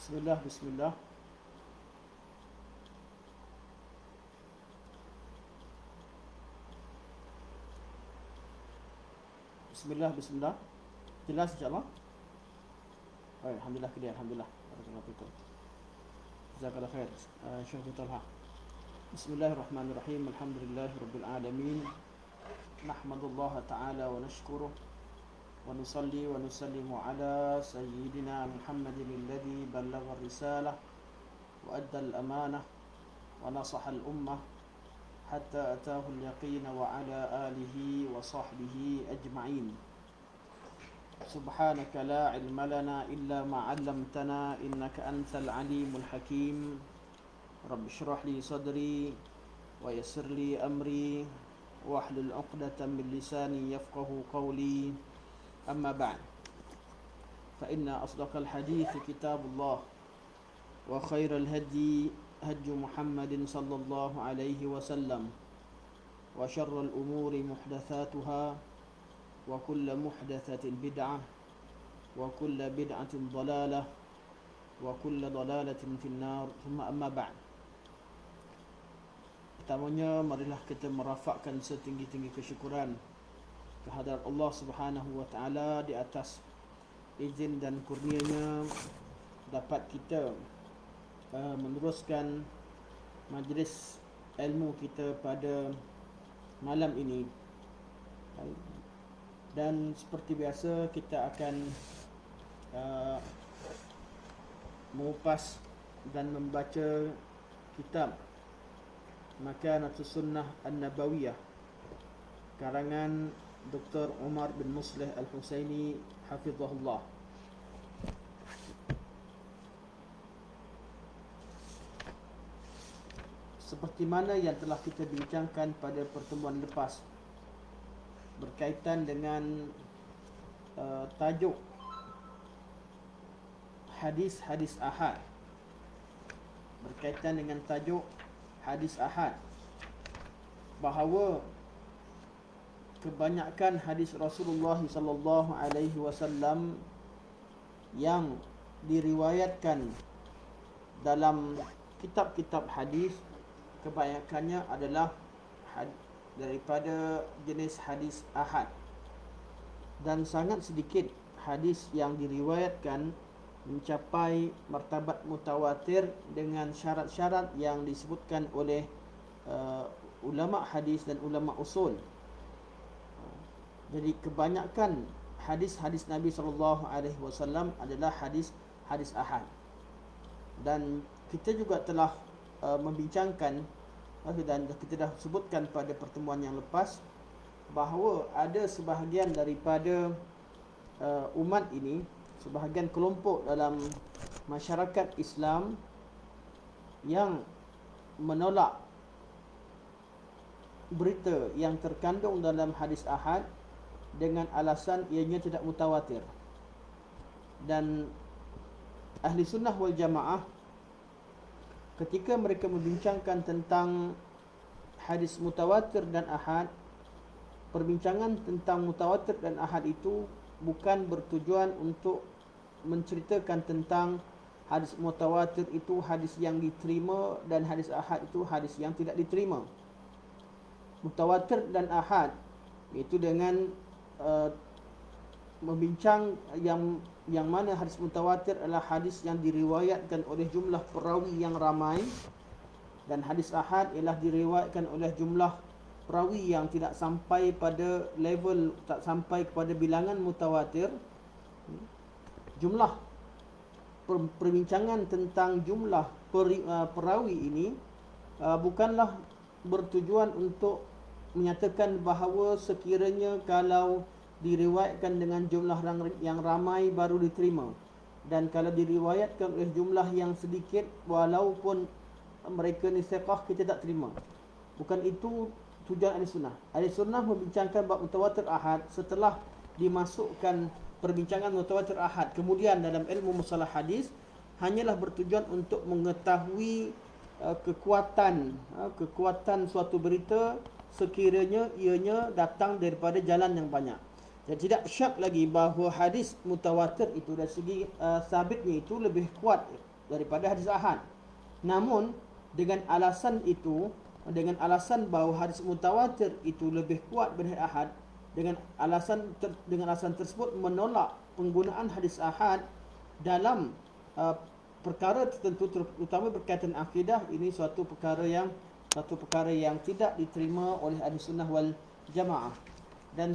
Bismillah, bismillah. Bismillah, bismillah. Jelas insyaAllah. Oh, Alhamdulillah clear, Alhamdulillah. Barakallahu fikum. Jazakallah khair. Syekh Talha. Bismillahirrahmanirrahim. Alhamdulillahi rabbil alamin. Nahmadullah ta'ala wa nashkuruh. Wa nusalli wa nusallimu ala sayyidina Muhammadin alladhi ballagha risalah wa adda al-amanah wa nasaha al-ummah hatta atahu al-yaqin wa ala alihi wa sahbihi ajma'in. سبحانك لا علم لنا إلا ما علمتنا إنك أنت العليم الحكيم رب اشرح لي صدري ويسر لي أمري واحلل عقدة من لساني يفقه قولي أما بعد فإن أصدق الحديث كتاب الله وخير الهدي هدي محمد صلى الله عليه وسلم وشر الأمور محدثاتها وكل محدثة بدعة وكل بدعة ضلالة وكل ضلالة في النار ثم أما بعد. Pertamanya marilah kita merafakkan setinggi-tinggi kesyukuran kehadrat Allah Subhanahu wa taala di atas izin dan kurnianya dapat kita meneruskan majlis ilmu kita pada malam ini. Dan seperti biasa kita akan mengupas dan membaca kitab Makanatus Sunnah An-Nabawiyah karangan Dr. Umar bin Muslih Al-Husaini hafizahullah. Seperti mana yang telah kita bincangkan pada pertemuan lepas berkaitan dengan tajuk hadis-hadis ahad, berkaitan dengan tajuk hadis ahad, bahawa kebanyakan hadis Rasulullah sallallahu alaihi wasallam yang diriwayatkan dalam kitab-kitab hadis kebanyakannya adalah daripada jenis hadis ahad, dan sangat sedikit hadis yang diriwayatkan mencapai martabat mutawatir dengan syarat-syarat yang disebutkan oleh ulama hadis dan ulama usul. Jadi kebanyakan hadis-hadis Nabi SAW adalah hadis ahad. Dan kita juga telah membincangkan dan kita dah sebutkan pada pertemuan yang lepas bahawa ada sebahagian daripada umat ini, sebahagian kelompok dalam masyarakat Islam yang menolak berita yang terkandung dalam hadis ahad dengan alasan ianya tidak mutawatir. Dan ahli sunnah wal jamaah ketika mereka membincangkan tentang hadis mutawatir dan ahad, perbincangan tentang mutawatir dan ahad itu bukan bertujuan untuk menceritakan tentang hadis mutawatir itu hadis yang diterima dan hadis ahad itu hadis yang tidak diterima. Mutawatir dan ahad iaitu dengan membincang yang mana hadis mutawatir adalah hadis yang diriwayatkan oleh jumlah perawi yang ramai, dan hadis ahad ialah diriwayatkan oleh jumlah perawi yang tidak sampai pada level, tak sampai kepada bilangan mutawatir. Jumlah perbincangan tentang jumlah perawi ini bukanlah bertujuan untuk menyatakan bahawa sekiranya kalau diriwayatkan dengan jumlah yang ramai baru diterima, dan kalau diriwayatkan oleh jumlah yang sedikit walaupun mereka ni thiqah kita tak terima. Bukan itu tujuan ahli sunnah. Ahli sunnah membincangkan bab mutawatir ahad setelah dimasukkan perbincangan mutawatir ahad kemudian dalam ilmu mustalah hadis, hanyalah bertujuan untuk mengetahui kekuatan suatu berita sekiranya ianya datang daripada jalan yang banyak. Dan tidak syak lagi bahawa hadis mutawatir itu dari segi sabitnya itu lebih kuat daripada hadis ahad. Namun dengan alasan itu, dengan alasan bahawa hadis mutawatir itu lebih kuat daripada ahad, dengan alasan tersebut menolak penggunaan hadis ahad dalam perkara tertentu, terutama berkaitan akidah. Ini suatu perkara yang tidak diterima oleh ahli sunnah wal jamaah. Dan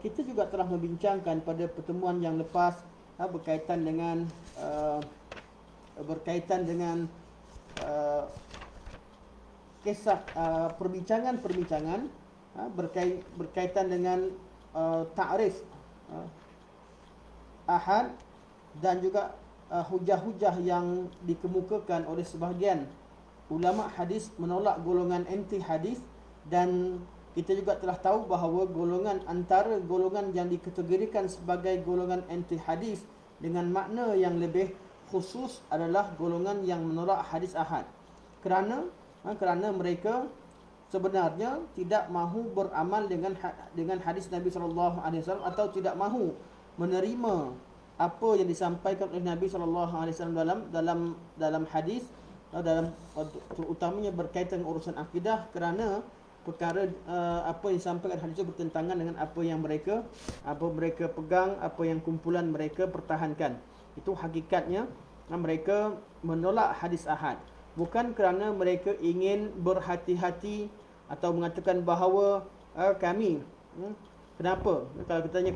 kita juga telah membincangkan pada pertemuan yang lepas berkaitan dengan kisah perbincangan berkaitan dengan ta'rif ahad, dan juga hujah-hujah yang dikemukakan oleh sebahagian ulama hadis menolak golongan anti hadis. Dan kita juga telah tahu bahawa antara golongan yang dikategorikan sebagai golongan anti hadis dengan makna yang lebih khusus adalah golongan yang menolak hadis ahad, kerana mereka sebenarnya tidak mahu beramal dengan hadis Nabi SAW, atau tidak mahu menerima apa yang disampaikan oleh Nabi SAW dalam hadis, terutamanya berkaitan dengan urusan akidah, kerana perkara apa yang disampaikan hadis itu bertentangan dengan apa yang mereka pegang, apa yang kumpulan mereka pertahankan. Itu hakikatnya mereka menolak hadis ahad, bukan kerana mereka ingin berhati-hati atau mengatakan bahawa kami kenapa kalau kita tanya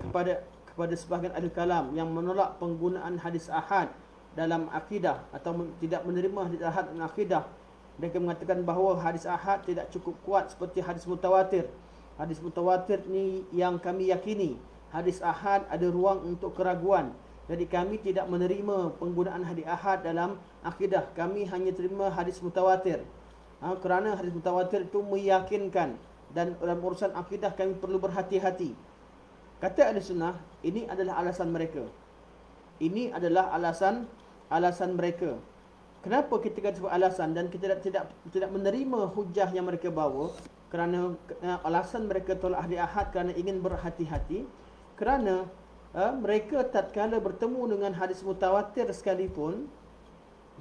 kepada sebahagian ahli kalam yang menolak penggunaan hadis ahad dalam akidah atau tidak menerima hadis ahad dalam akidah, mereka mengatakan bahawa hadis ahad tidak cukup kuat seperti hadis mutawatir. Hadis mutawatir ni yang kami yakini, hadis ahad ada ruang untuk keraguan. Jadi kami tidak menerima penggunaan hadis ahad dalam akidah. Kami hanya terima hadis mutawatir. Kerana hadis mutawatir itu meyakinkan, dan dalam urusan akidah kami perlu berhati-hati. Kata ahli sunnah, ini adalah alasan mereka. Ini adalah alasan mereka. Kenapa kita kata sebut alasan dan kita tidak menerima hujah yang mereka bawa? Kerana alasan mereka tolak hadis ahad kerana ingin berhati-hati. Kerana mereka tatkala bertemu dengan hadis mutawatir sekalipun,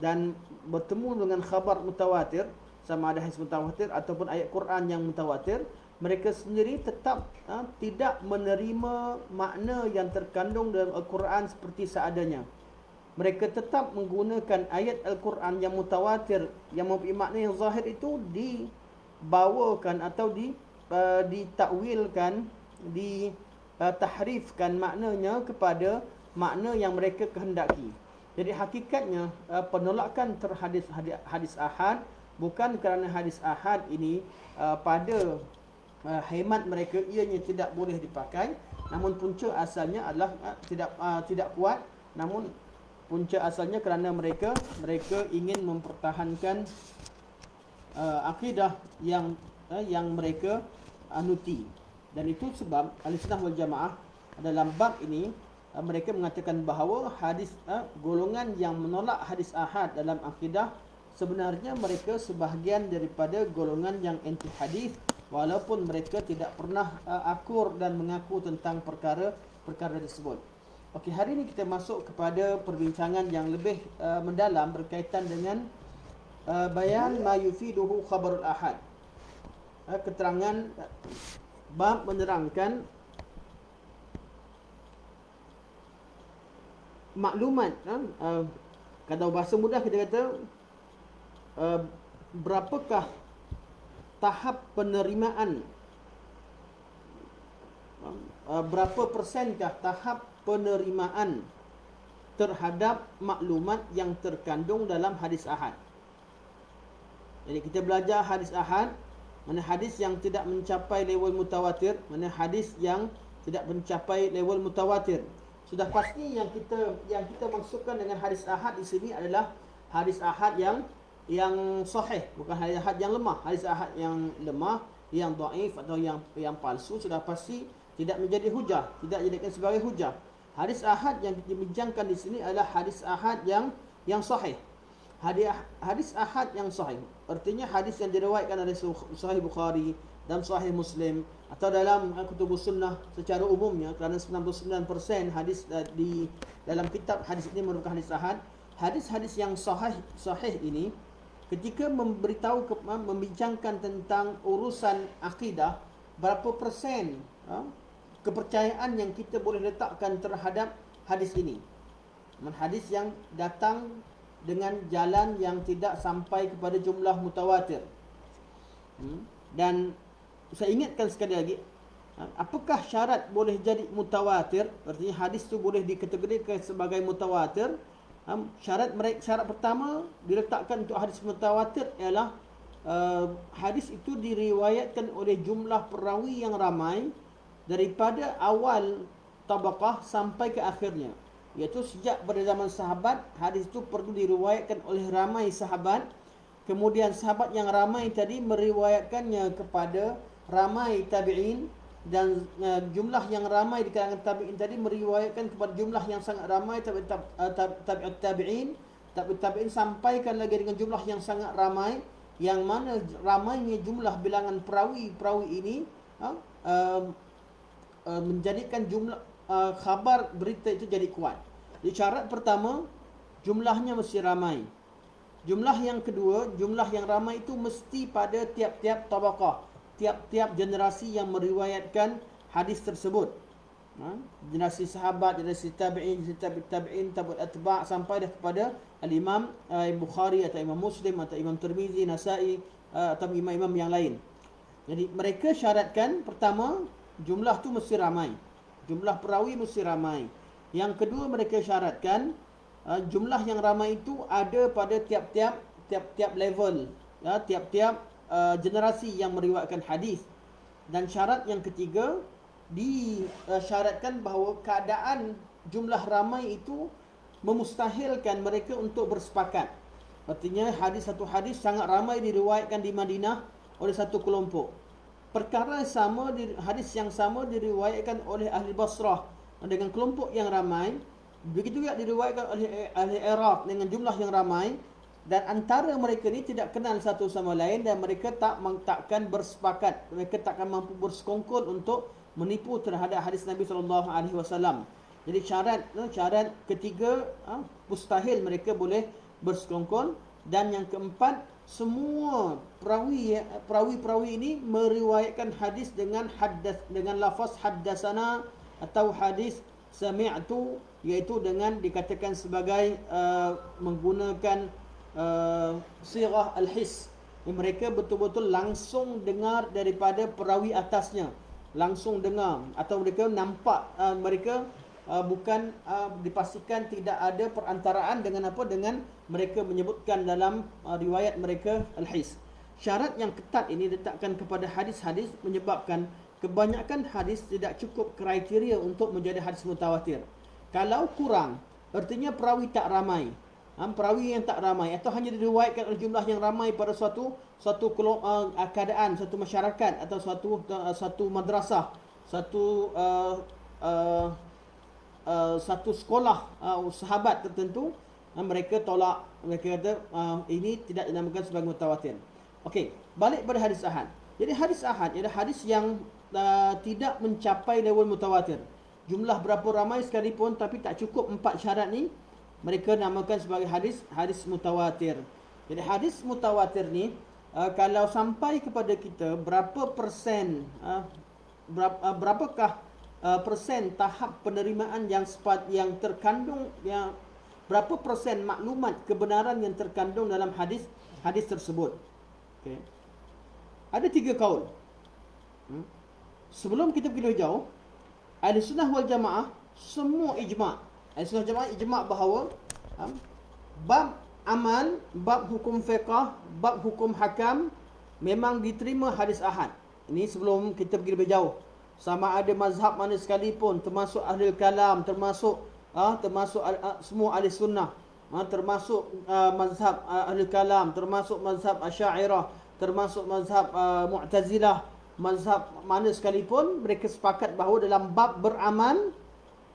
dan bertemu dengan khabar mutawatir, sama ada hadis mutawatir ataupun ayat Quran yang mutawatir, mereka sendiri tetap tidak menerima makna yang terkandung dalam Al-Quran seperti seadanya. Mereka tetap menggunakan ayat Al-Quran yang mutawatir, yang mempunyai makna yang zahir itu, dibawakan atau ditakwilkan, tahrifkan maknanya kepada makna yang mereka kehendaki. Jadi hakikatnya penolakan terhadap hadis ahad bukan kerana hadis ahad ini pada hemat mereka ianya tidak boleh dipakai, namun punca asalnya adalah tidak kuat. Namun punca asalnya kerana mereka ingin mempertahankan akidah yang mereka anuti. Dan itu sebab Ahlussunnah wal Jamaah dalam bab ini mereka mengatakan bahawa golongan yang menolak hadis ahad dalam akidah sebenarnya mereka sebahagian daripada golongan yang anti hadis, walaupun mereka tidak pernah akur dan mengaku tentang perkara tersebut. Okey, hari ini kita masuk kepada perbincangan yang lebih mendalam berkaitan dengan bayan ma yufiduhu khabarul ahad. Keterangan bab menerangkan maklumat, kalau bahasa mudah kita kata berapakah tahap penerimaan, berapa persenkah tahap penerimaan terhadap maklumat yang terkandung dalam hadis ahad. Jadi kita belajar hadis ahad, mana hadis yang tidak mencapai level mutawatir, mana hadis yang tidak mencapai level mutawatir. Sudah pasti yang kita maksudkan dengan hadis ahad di sini adalah hadis ahad yang sahih, bukan hadis ahad yang lemah. Hadis ahad yang lemah, yang dhaif atau yang palsu sudah pasti tidak menjadi hujah, tidak dijadikan sebagai hujah. Hadis ahad yang dibincangkan di sini adalah hadis ahad yang sahih. Hadis ahad yang sahih artinya hadis yang diriwayatkan oleh Sahih Bukhari dan Sahih Muslim atau dalam kutubus sunnah secara umumnya, kerana 99% hadis di dalam kitab hadis ini merupakan hadis ahad. hadis-hadis yang sahih ini ketika membincangkan tentang urusan akidah, berapa persen kepercayaan yang kita boleh letakkan terhadap hadis ini. Hadis yang datang dengan jalan yang tidak sampai kepada jumlah mutawatir. Dan saya ingatkan sekali lagi, apakah syarat boleh jadi mutawatir? Artinya hadis tu boleh dikategorikan sebagai mutawatir. Syarat pertama diletakkan untuk hadis mutawatir ialah hadis itu diriwayatkan oleh jumlah perawi yang ramai daripada awal tabaqah sampai ke akhirnya. Iaitu sejak pada zaman sahabat, hadis itu perlu diriwayatkan oleh ramai sahabat. Kemudian sahabat yang ramai tadi meriwayatkannya kepada ramai tabi'in, dan jumlah yang ramai di kalangan tabi'in tadi meriwayatkan kepada jumlah yang sangat ramai tabi'in, sampaikan lagi dengan jumlah yang sangat ramai, yang mana ramainya jumlah bilangan perawi ini menjadikan jumlah khabar berita itu jadi kuat. Jadi syarat pertama, jumlahnya mesti ramai. Jumlah yang kedua, jumlah yang ramai itu mesti pada tiap-tiap tabaqah, tiap-tiap generasi yang meriwayatkan hadis tersebut. Generasi sahabat, generasi tabi'in, generasi tabi'in, tabi'ut atba' sampai dah kepada al-Imam Bukhari atau Imam Muslim atau Imam Tirmizi, Nasa'i atau imam-imam yang lain. Jadi mereka syaratkan pertama, jumlah tu mesti ramai. Jumlah perawi mesti ramai. Yang kedua, mereka syaratkan jumlah yang ramai itu ada pada tiap-tiap level, tiap-tiap generasi yang meriwayatkan hadis. Dan syarat yang ketiga, disyaratkan bahawa keadaan jumlah ramai itu memustahilkan mereka untuk bersepakat. Artinya satu hadis sangat ramai diriwayatkan di Madinah oleh satu kelompok. Perkara sama, hadis yang sama diriwayatkan oleh ahli Basrah dengan kelompok yang ramai. Begitu juga diriwayatkan oleh ahli Iraq dengan jumlah yang ramai, dan antara mereka ni tidak kenal satu sama lain, dan mereka takkan bersepakat, mereka takkan mampu bersekongkol untuk menipu terhadap hadis Nabi SAW. Jadi syarat ketiga, mustahil mereka boleh bersekongkol. Dan yang keempat, semua perawi ini meriwayatkan hadis dengan lafaz haddasana atau hadis sami'tu, iaitu dengan dikatakan sebagai menggunakan sirah al-his. Mereka betul-betul langsung dengar daripada perawi atasnya, langsung dengar, atau mereka nampak, mereka bukan dipastikan tidak ada perantaraan dengan mereka menyebutkan dalam riwayat mereka al-his. Syarat yang ketat ini diletakkan kepada hadis-hadis menyebabkan kebanyakan hadis tidak cukup kriteria untuk menjadi hadis mutawatir. Kalau kurang, artinya perawi tak ramai. Perawi yang tak ramai atau hanya diriwayatkan oleh jumlah yang ramai pada suatu keadaan, satu masyarakat atau satu madrasah, satu sekolah sahabat tertentu, mereka tolak, mereka kata ini tidak dinamakan sebagai mutawatir. Okey, balik pada hadis ahad. Jadi hadis ahad ialah hadis yang tidak mencapai level mutawatir. Jumlah berapa ramai sekalipun tapi tak cukup 4 syarat ni, mereka namakan sebagai hadis mutawatir. Jadi hadis mutawatir ni kalau sampai kepada kita, berapa persen, berapakah persen tahap penerimaan yang terkandung, berapa persen maklumat kebenaran yang terkandung dalam hadis tersebut. Okay. Ada 3 kaul. Sebelum kita pergi lebih jauh, Ahli Sunnah wal Jamaah semua ijma'. Ahli Sunnah wal Jamaah ijma' bahawa bab amal, bab hukum fiqah, bab hukum hakam memang diterima hadis ahad. Ini sebelum kita pergi lebih jauh. Sama ada mazhab mana sekalipun, termasuk ahli kalam, termasuk semua ahli sunnah, termasuk mazhab ahli kalam, termasuk mazhab Asy'ariyah, termasuk mazhab Mu'tazilah, mazhab mana sekalipun, mereka sepakat bahawa dalam bab beramal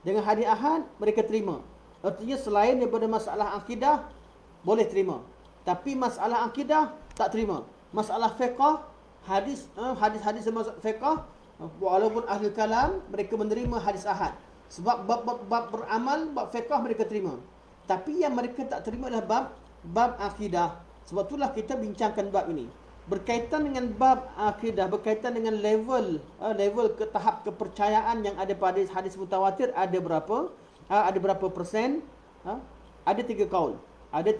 dengan hadis ahad mereka terima. Artinya selain daripada masalah akidah boleh terima, tapi masalah akidah tak terima. Masalah fiqh, hadis mazhab fiqh, walaupun ahli kalam, mereka menerima hadis ahad. Sebab bab beramal, bab fiqh mereka terima. Tapi yang mereka tak terima adalah bab akidah. Sebab itulah kita bincangkan bab ini. Berkaitan dengan bab akidah, berkaitan dengan level ke tahap kepercayaan yang ada pada hadis mutawatir ada berapa? Ada berapa persen? Ada 3 kaul. Ada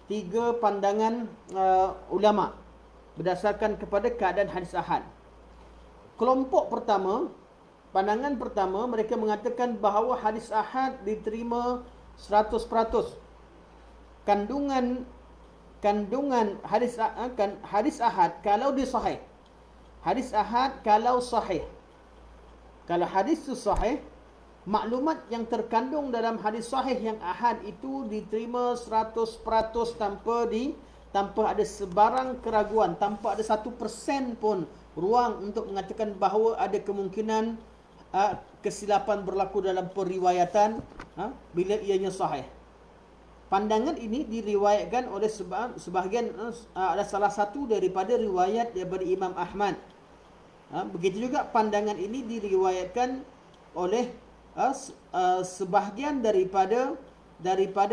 tiga pandangan ulama berdasarkan kepada keadaan hadis ahad. Kelompok pertama, pandangan pertama, mereka mengatakan bahawa hadis ahad diterima 100%. Kandungan hadis ahad kalau dia sahih. Hadis ahad kalau sahih. Kalau hadis itu sahih, maklumat yang terkandung dalam hadis sahih yang ahad itu diterima 100% tanpa ada sebarang keraguan, tanpa ada 1% pun ruang untuk mengatakan bahawa ada kemungkinan kesilapan berlaku dalam periwayatan bila ianya sahih. Pandangan ini diriwayatkan oleh sebahagian ada salah satu daripada riwayat daripada Imam Ahmad. Begitu juga pandangan ini diriwayatkan oleh sebahagian daripada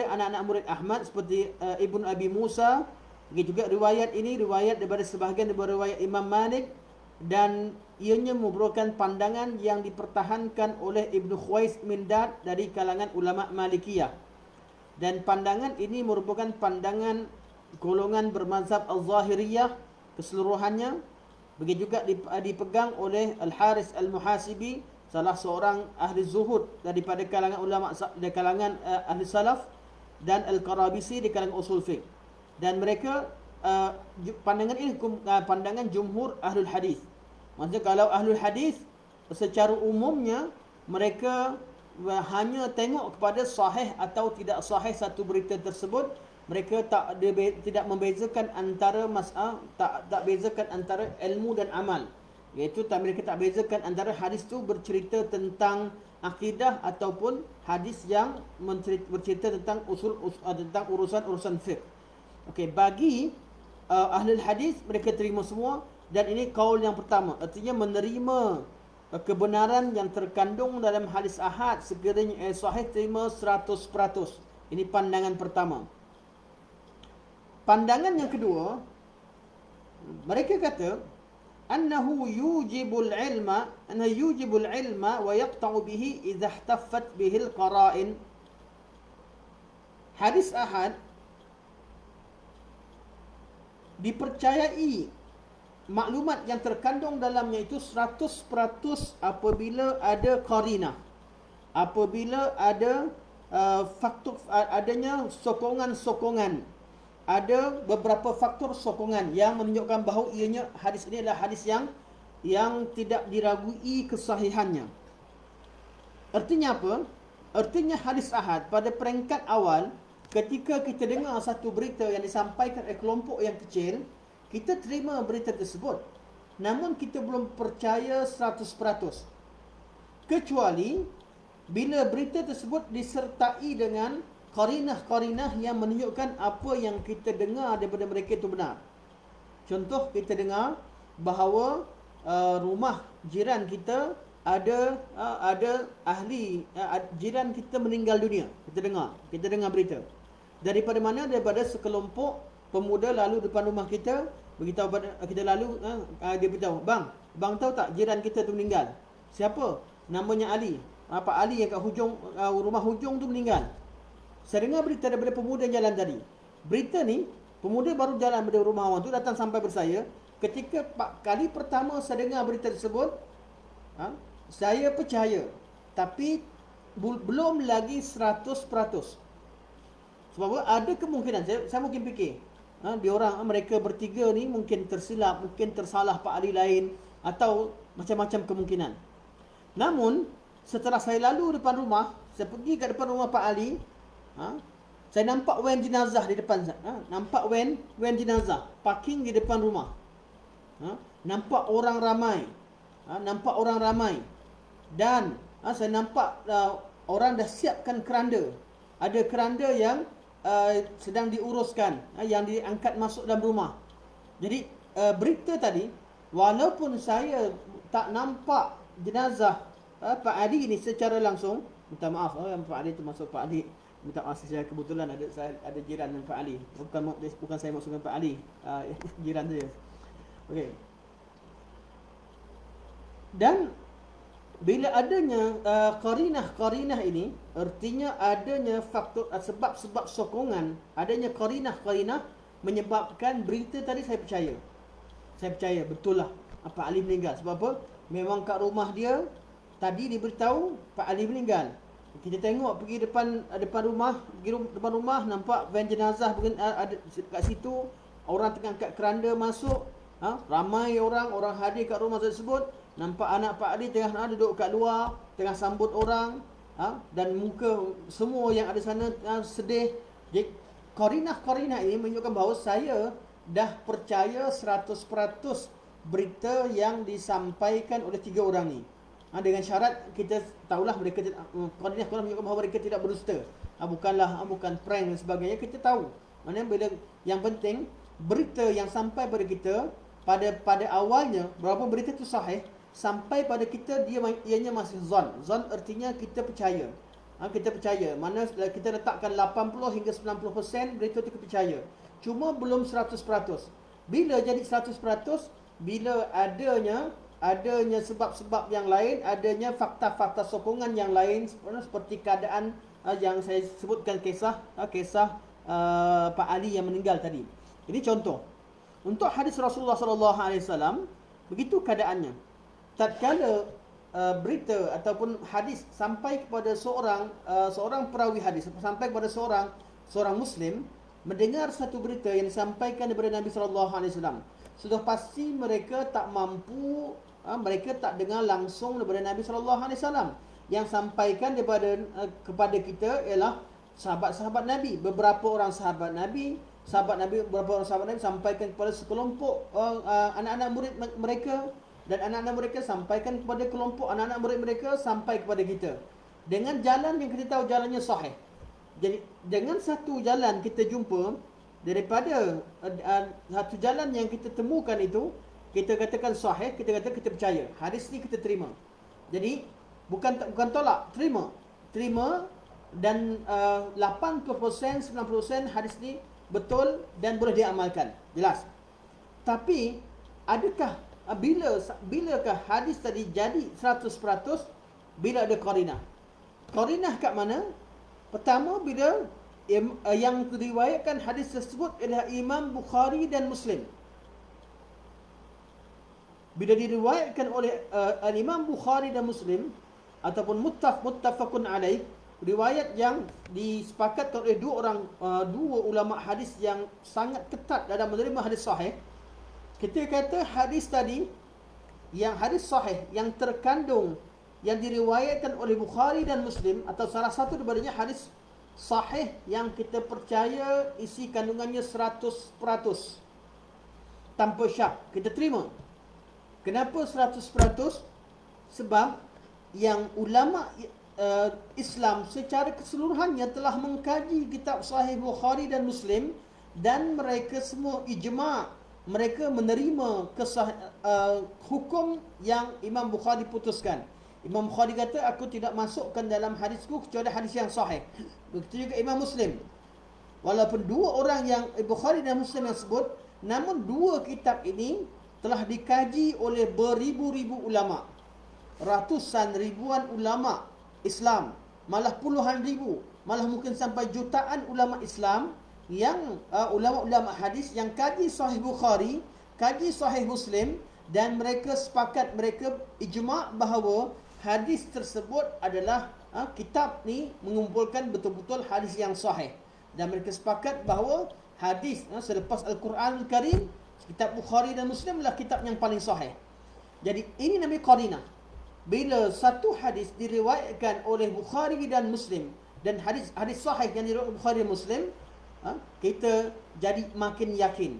anak-anak murid Ahmad seperti Ibn Abi Musa. Begitu juga riwayat ini riwayat daripada sebahagian daripada riwayat Imam Malik, dan ianya merupakan pandangan yang dipertahankan oleh Ibn Khuwais Mindad dari kalangan ulama Malikiyah. Dan pandangan ini merupakan pandangan golongan bermazhab Al-Zahiriyah keseluruhannya. Begitu juga dipegang oleh Al-Haris Al-Muhasibi, salah seorang ahli zuhud daripada kalangan ulama dari kalangan ahli salaf, dan Al-Qarabisi di kalangan usul fiqh. Dan mereka pandangan ini pandangan jumhur ahlul hadis. Maksudnya kalau ahlul hadis secara umumnya mereka hanya tengok kepada sahih atau tidak sahih satu berita tersebut. Mereka tidak membezakan antara tak bezakan antara ilmu dan amal. Iaitu mereka tak bezakan antara hadis tu bercerita tentang akidah ataupun hadis yang bercerita tentang tentang urusan fiqh. Okey, bagi ahli hadis mereka terima semua, dan ini kaul yang pertama, artinya menerima kebenaran yang terkandung dalam hadis ahad sekiranya sahih, terima 100%. Ini pandangan pertama. Pandangan yang kedua, mereka kata annahu yujibul ilma wa yaqta'u bihi idza ihtaffat bihi al-qara'in. Hadis ahad dipercayai maklumat yang terkandung dalamnya itu 100% apabila ada qarinah, apabila ada faktor, adanya sokongan-sokongan, ada beberapa faktor sokongan yang menunjukkan bahawa ianya hadis ini adalah hadis yang tidak diragui kesahihannya. Artinya apa? Artinya hadis ahad pada peringkat awal, ketika kita dengar satu berita yang disampaikan oleh kelompok yang kecil, kita terima berita tersebut, namun kita belum percaya 100%. Kecuali bila berita tersebut disertai dengan qarinah-qarinah yang menunjukkan apa yang kita dengar daripada mereka itu benar. Contoh, kita dengar bahawa rumah jiran kita ada ahli jiran kita meninggal dunia. Kita dengar berita. Daripada mana? Daripada sekelompok pemuda lalu depan rumah kita, beritahu kita, lalu dia beritahu, bang tahu tak jiran kita tu meninggal? Siapa? Namanya Ali. Pak Ali yang kat hujung rumah hujung tu meninggal. Saya dengar berita daripada pemuda yang jalan tadi. Berita ni pemuda baru jalan dari rumah awam tu datang sampai bersaya. Ketika kali pertama saya dengar berita tersebut, saya percaya, tapi belum lagi 100%. Sebab ada kemungkinan saya mungkin fikir mereka bertiga ni mungkin tersilap, mungkin tersalah Pak Ali lain, atau macam-macam kemungkinan. Namun setelah saya lalu depan rumah, saya pergi ke depan rumah Pak Ali, saya nampak van jenazah di depan. Nampak van jenazah parking di depan rumah. Nampak orang ramai. Dan saya nampak orang dah siapkan keranda. Ada keranda yang sedang diuruskan, yang diangkat masuk dalam rumah. Jadi berita tadi, walaupun saya tak nampak jenazah Pak Ali ini secara langsung, minta maaf Pak Ali itu masuk Pak Ali minta maaf saya kebetulan ada jiran dengan Pak Ali. Bukan saya maksudkan Pak Ali. Jiran saya. Okey. Dan bila adanya qarinah ini, artinya adanya faktor sebab-sebab sokongan, adanya qarinah menyebabkan berita tadi saya percaya. Saya percaya betul lah Pak Ali meninggal. Sebab apa? Memang kat rumah dia tadi diberitahu Pak Ali meninggal. Kita tengok pergi depan rumah, nampak van jenazah ada kat situ, orang tengah angkat keranda masuk, ramai orang hadir kat rumah tersebut, nampak anak Pak Ali tengah duduk kat luar, tengah sambut orang, dan muka semua yang ada sana sedih. Jadi qarinah ini menunjukkan bahawa saya dah percaya 100% berita yang disampaikan oleh 3 orang ni. Dengan syarat kita tahulah mereka qarinah menunjukkan bahawa mereka tidak berdusta. Bukan prank dan sebagainya, kita tahu. Maknanya bila yang penting berita yang sampai pada kita pada awalnya, berapa berita itu sahih, sampai pada kita ianya masih zon. Zon artinya kita percaya. Kita percaya. Mana kita letakkan 80 hingga 90% berita itu kita percaya. Cuma belum 100%. Bila jadi 100%, bila adanya sebab-sebab yang lain, adanya fakta-fakta sokongan yang lain, seperti keadaan yang saya sebutkan kisah Pak Ali yang meninggal tadi. Ini contoh. Untuk hadis Rasulullah SAW, begitu keadaannya. Tatkala berita ataupun hadis sampai kepada seorang perawi hadis, sampai kepada seorang Muslim, mendengar satu berita yang disampaikan daripada Nabi SAW, sudah pasti mereka tak mampu, mereka tak dengar langsung daripada Nabi SAW. Yang sampaikan kepada kita ialah sahabat-sahabat Nabi. Beberapa orang sahabat Nabi sampaikan kepada sekelompok anak-anak murid mereka, dan anak-anak mereka sampaikan kepada kelompok anak-anak murid mereka, sampai kepada kita dengan jalan yang kita tahu jalannya sahih. Jadi dengan satu jalan kita jumpa, daripada satu jalan yang kita temukan itu, kita katakan sahih, kita percaya. Hadis ni kita terima. Jadi bukan tolak, terima, dan 80% 90% hadis ni betul dan boleh diamalkan. Jelas. Tapi adakah bilakah hadis tadi jadi 100% bila ada qarinah? Qarinah kat mana? Pertama, bila yang diriwayatkan hadis tersebut adalah Imam Bukhari dan Muslim. Bila diriwayatkan oleh Imam Bukhari dan Muslim, ataupun muttafaqun alaih, riwayat yang disepakatkan oleh dua ulama hadis yang sangat ketat dalam menerima hadis sahih, kita kata hadis tadi, yang hadis sahih yang terkandung, yang diriwayatkan oleh Bukhari dan Muslim, atau salah satu daripadanya hadis sahih yang kita percaya isi kandungannya 100%, tanpa syak, kita terima. Kenapa 100%? Sebab yang ulama Islam secara keseluruhannya telah mengkaji kitab sahih Bukhari dan Muslim, dan mereka semua ijma', mereka menerima hukum yang Imam Bukhari putuskan. Imam Bukhari kata, aku tidak masukkan dalam hadisku kecuali hadis yang sahih. Begitu juga Imam Muslim. Walaupun dua orang yang Bukhari dan Muslim yang sebut, namun dua kitab ini telah dikaji oleh beribu-ribu ulama, ratusan ribuan ulama Islam, malah puluhan ribu, malah mungkin sampai jutaan ulama Islam, yang ulama-ulama hadis yang kaji sahih Bukhari, kaji sahih Muslim, dan mereka sepakat, mereka ijma' bahawa hadis tersebut adalah kitab ni mengumpulkan betul-betul hadis yang sahih. Dan mereka sepakat bahawa hadis selepas Al-Quran Al-Karim, kitab Bukhari dan Muslim adalah kitab yang paling sahih. Jadi ini namanya qarinah. Bila satu hadis diriwayatkan oleh Bukhari dan Muslim, dan hadis sahih yang diriwayatkan Bukhari dan Muslim, kita jadi makin yakin.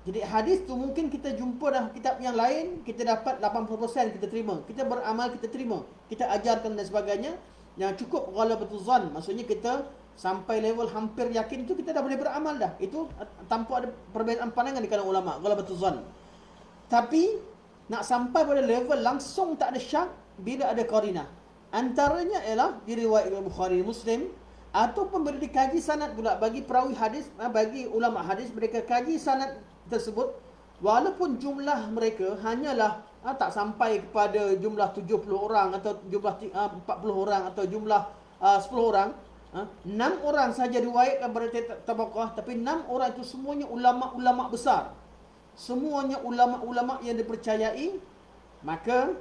Jadi hadis tu mungkin kita jumpa dalam kitab yang lain, kita dapat 80% kita terima, kita beramal kita terima, kita ajarkan dan sebagainya. Yang cukup ghalabatul zan, maksudnya kita sampai level hampir yakin itu, kita dah boleh beramal dah. Itu tanpa ada perbezaan pandangan di kalangan ulama, ghalabatul zan. Tapi nak sampai pada level langsung tak ada syak, bila ada qarinah. Antaranya ialah diriwayatkan Bukhari Muslim, Ataupun bila dikaji sanad pula, bagi perawi hadis, bagi ulama hadis, mereka kaji sanad tersebut, walaupun jumlah mereka hanyalah tak sampai kepada jumlah 70 orang atau jumlah 40 orang atau jumlah 10 orang, 6 orang saja riwayatkan berita tabaqah, tapi 6 orang itu semuanya ulama-ulama besar, semuanya ulama-ulama yang dipercayai, maka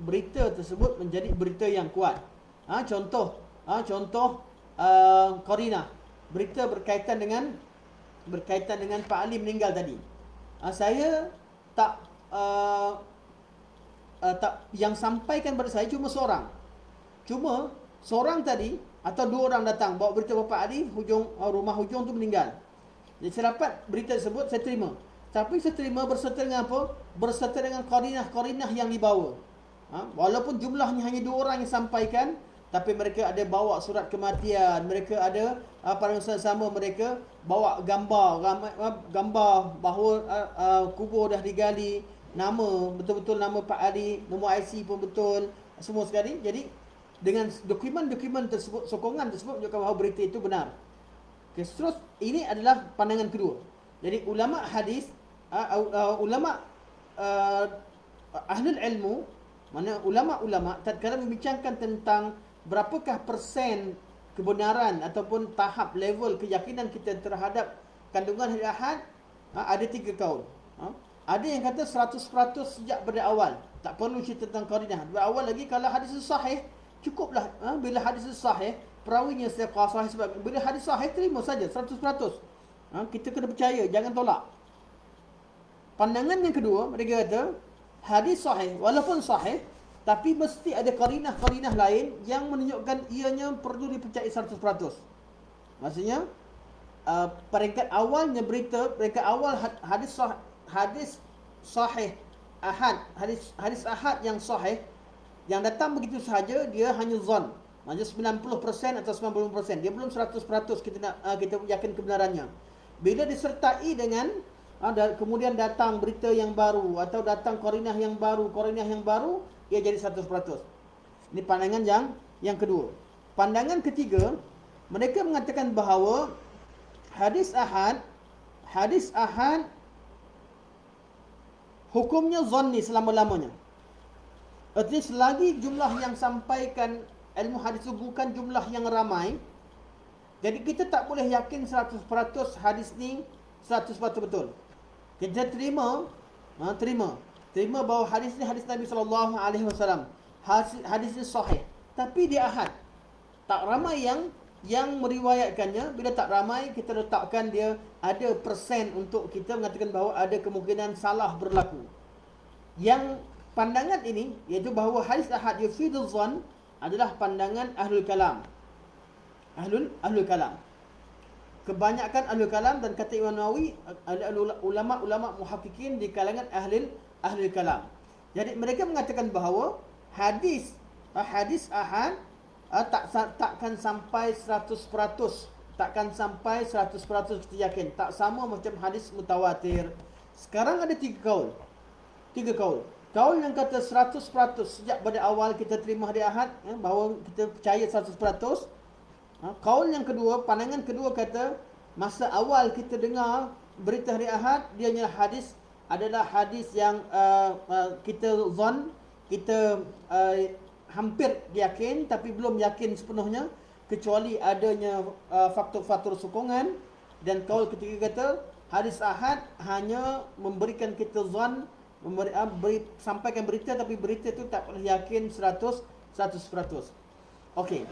berita tersebut menjadi berita yang kuat. Contoh qarinah, berita berkaitan dengan Pak Ali meninggal tadi. Saya tak yang sampaikan pada saya cuma seorang tadi atau 2 orang datang bawa berita Pak Ali rumah hujung tu meninggal. Jadi saya dapat berita tersebut, saya terima. Tapi saya terima berserta dengan apa? Berserta dengan qarinah yang dibawa. Walaupun jumlahnya hanya 2 orang yang sampaikan, tapi mereka ada bawa surat kematian, mereka ada pada masa sama mereka bawa gambar bahawa kubur dah digali, nama betul-betul nama Pak Ali, nombor IC pun betul, semua sekali. Jadi dengan dokumen-dokumen tersebut, sokongan tersebut menunjukkan bahawa berita itu benar. Okay, terus ini adalah pandangan kedua. Jadi ulama hadis, ulama ahlul ilmu, mana ulama-ulama tatkala membincangkan tentang berapakah persen kebenaran ataupun tahap level keyakinan kita terhadap kandungan hadis ahad, ada 3 kaul. Ada yang kata 100% sejak pada awal, tak perlu cerita tentang qarinah. Dari awal lagi, kalau hadis sahih cukuplah. Bila hadis sahih, perawinya siqah sahih, sebab bila hadis sahih terima saja 100%. Kita kena percaya, jangan tolak. Pandangan yang kedua, mereka kata hadis sahih walaupun sahih, tapi mesti ada qarinah lain yang menunjukkan ianya perlu dipercayai 100%. Maksudnya peringkat awalnya berita, peringkat awal hadis sahih ahad, hadis ahad yang sahih yang datang begitu sahaja, dia hanya zon. Maksudnya 90% atau 90%, dia belum 100% kita yakin kebenarannya. Bila disertai dengan kemudian datang berita yang baru atau datang qarinah yang baru, ia jadi 100%. Ini pandangan yang kedua. Pandangan ketiga, mereka mengatakan bahawa hadis ahad hukumnya zanni selama-lamanya. Artinya selagi jumlah yang sampaikan ilmu hadis itu bukan jumlah yang ramai, jadi kita tak boleh yakin 100% hadis ni 100% betul. Kita terima bahawa hadis ni hadis Nabi SAW, hadis ni sahih, tapi dia ahad. Tak ramai yang meriwayatkannya. Bila tak ramai, kita letakkan dia ada persen untuk kita mengatakan bahawa ada kemungkinan salah berlaku. Yang pandangan ini, iaitu bahawa hadis ahad yufidul zan, adalah pandangan ahlul kalam. Ahlul kalam. Kebanyakan ahlul kalam, dan kata Imam Nawawi, ulama-ulama muhaqqiqin di kalangan ahlul kalam. Jadi mereka mengatakan bahawa hadis ahad takkan sampai 100%, takkan sampai 100% kita yakin. Tak sama macam hadis mutawatir. Sekarang ada 3 kaul. Kaul yang kata 100% sejak pada awal kita terima hadis ahad, bahawa kita percaya 100%. Kaul yang kedua, pandangan kedua kata masa awal kita dengar berita hadis ahad, dia adalah hadis yang kita zon, kita hampir yakin tapi belum yakin sepenuhnya, kecuali adanya faktor-faktor sokongan. Dan kaul ketiga kata hadis ahad hanya memberikan kita zon, sampaikan berita, tapi berita itu tak boleh yakin 100%. Okey.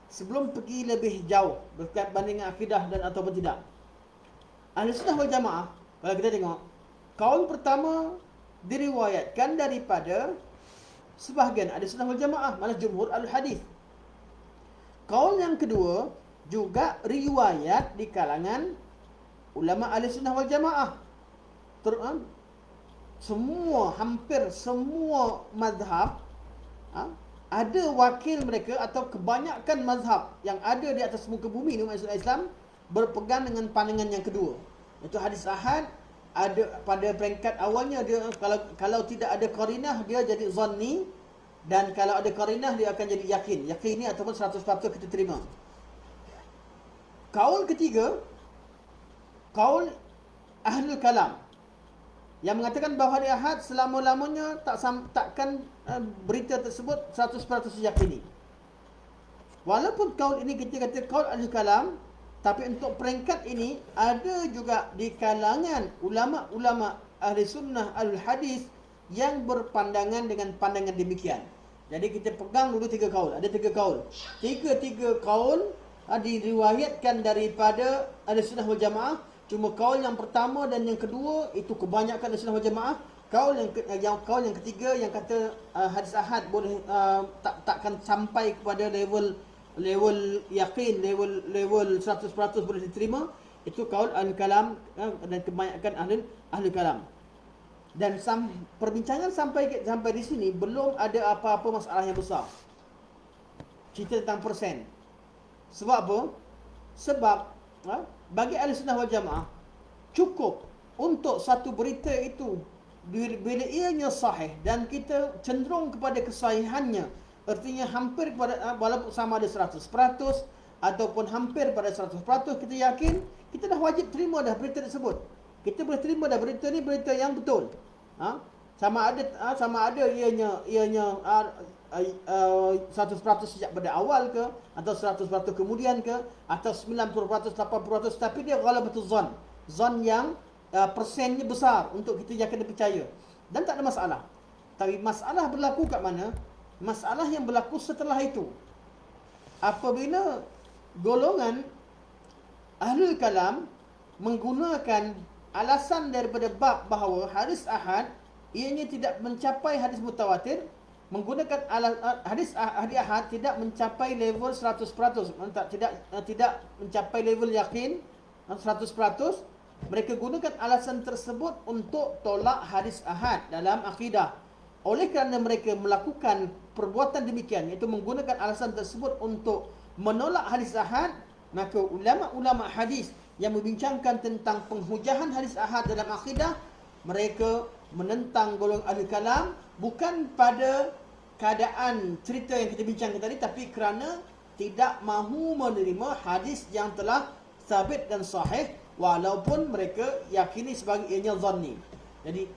Sebelum pergi lebih jauh berkait bandingan akidah dan ataupun tidak, Ahli Sunnah wal Jamaah, kalau kita tengok, kaul pertama diriwayatkan daripada sebahagian Ahli Sunnah wal Jamaah, malah jumhur al-hadis. Kaul yang kedua juga riwayat di kalangan ulama Ahli Sunnah wal Jamaah. Hampir semua mazhab ada wakil mereka, atau kebanyakan mazhab yang ada di atas muka bumi ni umat Islam berpegang dengan pandangan yang kedua, iaitu hadis ahad. Ada pada peringkat awalnya dia, kalau tidak ada qarinah, dia jadi zanni. Dan kalau ada qarinah, dia akan jadi yakin. Yakin ni ataupun 100% kita terima. Kaul ketiga, kaul ahlul kalam, yang mengatakan bahawa hari Ahad selama-lamanya takkan berita tersebut 100% diyakini. Walaupun kaul ini kita kata kaul ahlul kalam, tapi untuk peringkat ini ada juga di kalangan ulama-ulama ahli sunnah al-hadis yang berpandangan dengan pandangan demikian. Jadi kita pegang dulu 3 kaul. Ada 3 kaul. Tiga kaul diriwayatkan daripada ahli sunnah wal jamaah. Cuma kaul yang pertama dan yang kedua itu kebanyakan ahli sunnah wal jamaah. Kaul yang ketiga yang kata hadis ahad boleh takkan sampai kepada level yakin, level 100% boleh diterima. Itu kaul ahli kalam dan kebanyakan ahli kalam. Dan perbincangan sampai di sini belum ada apa-apa masalah yang besar. Cerita tentang persen. Sebab apa? Sebab bagi ahli sunnah wal jamaah cukup untuk satu berita itu bila ianya sahih dan kita cenderung kepada kesahihannya, artinya hampir kepada walaupun sama ada 100% ataupun hampir pada 100% kita yakin, kita dah wajib terima dah berita tersebut. Kita boleh terima dah berita ni berita yang betul. Sama ada ianya 100% sejak pada awal ke, atau 100% kemudian ke, atau 90%, 80%, tapi dia ghalabatul zon. Zon yang persennya besar untuk kita yakin dan percaya. Dan tak ada masalah. Tapi masalah berlaku kat mana? Masalah yang berlaku setelah itu. Apabila golongan ahlul kalam menggunakan alasan daripada bab bahawa hadis ahad ianya tidak mencapai hadis mutawatir, menggunakan hadis ahad tidak mencapai level 100%, tidak mencapai level yakin 100%, mereka gunakan alasan tersebut untuk tolak hadis ahad dalam akidah. Oleh kerana mereka melakukan perbuatan demikian, iaitu menggunakan alasan tersebut untuk menolak hadis ahad, maka ulama-ulama hadis yang membincangkan tentang penghujahan hadis ahad dalam akidah, mereka menentang golongan ahli kalam bukan pada keadaan cerita yang kita bincangkan tadi, tapi kerana tidak mahu menerima hadis yang telah sabit dan sahih walaupun mereka yakini sebagai ianya zanni. Jadi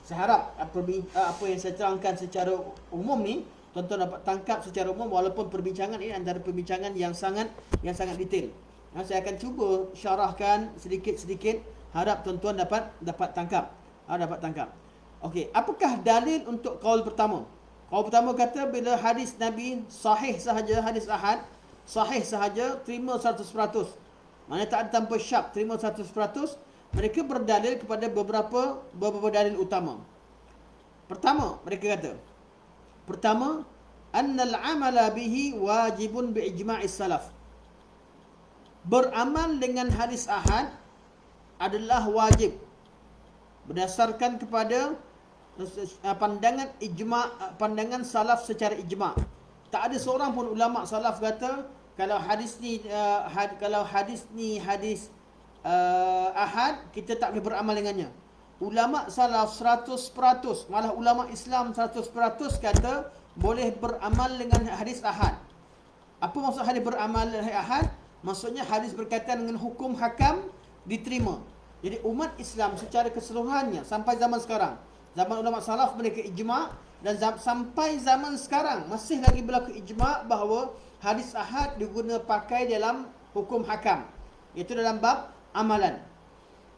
saya harap apa yang saya terangkan secara umum ni tuan-tuan dapat tangkap secara umum, walaupun perbincangan ini antara perbincangan yang sangat detail. Saya akan cuba syarahkan sedikit-sedikit, harap tuan-tuan dapat tangkap. Okey, apakah dalil untuk kaul pertama? Kaul pertama kata bila hadis Nabi sahih sahaja, hadis ahad sahih sahaja, terima 100%. Mana tak ada tanpa syak, terima 100%. Mereka berdalil kepada beberapa dalil utama. Pertama, mereka kata, annal amala bihi wajibun bi ijma'is salaf. Beramal dengan hadis ahad adalah wajib berdasarkan kepada pandangan pandangan salaf secara ijma'. Tak ada seorang pun ulama salaf kata kalau hadis ni hadis ahad, kita tak boleh beramal dengannya. Ulama salaf 100%, malah ulama Islam 100% kata boleh beramal dengan hadis ahad. Apa maksud hadis beramal dengan hadis ahad? Maksudnya hadis berkaitan dengan hukum hakam diterima. Jadi umat Islam secara keseluruhannya sampai zaman sekarang, zaman ulama salaf mereka ijma', dan sampai zaman sekarang masih lagi berlaku ijma' bahawa hadis ahad diguna pakai dalam hukum hakam, iaitu dalam bab amalan.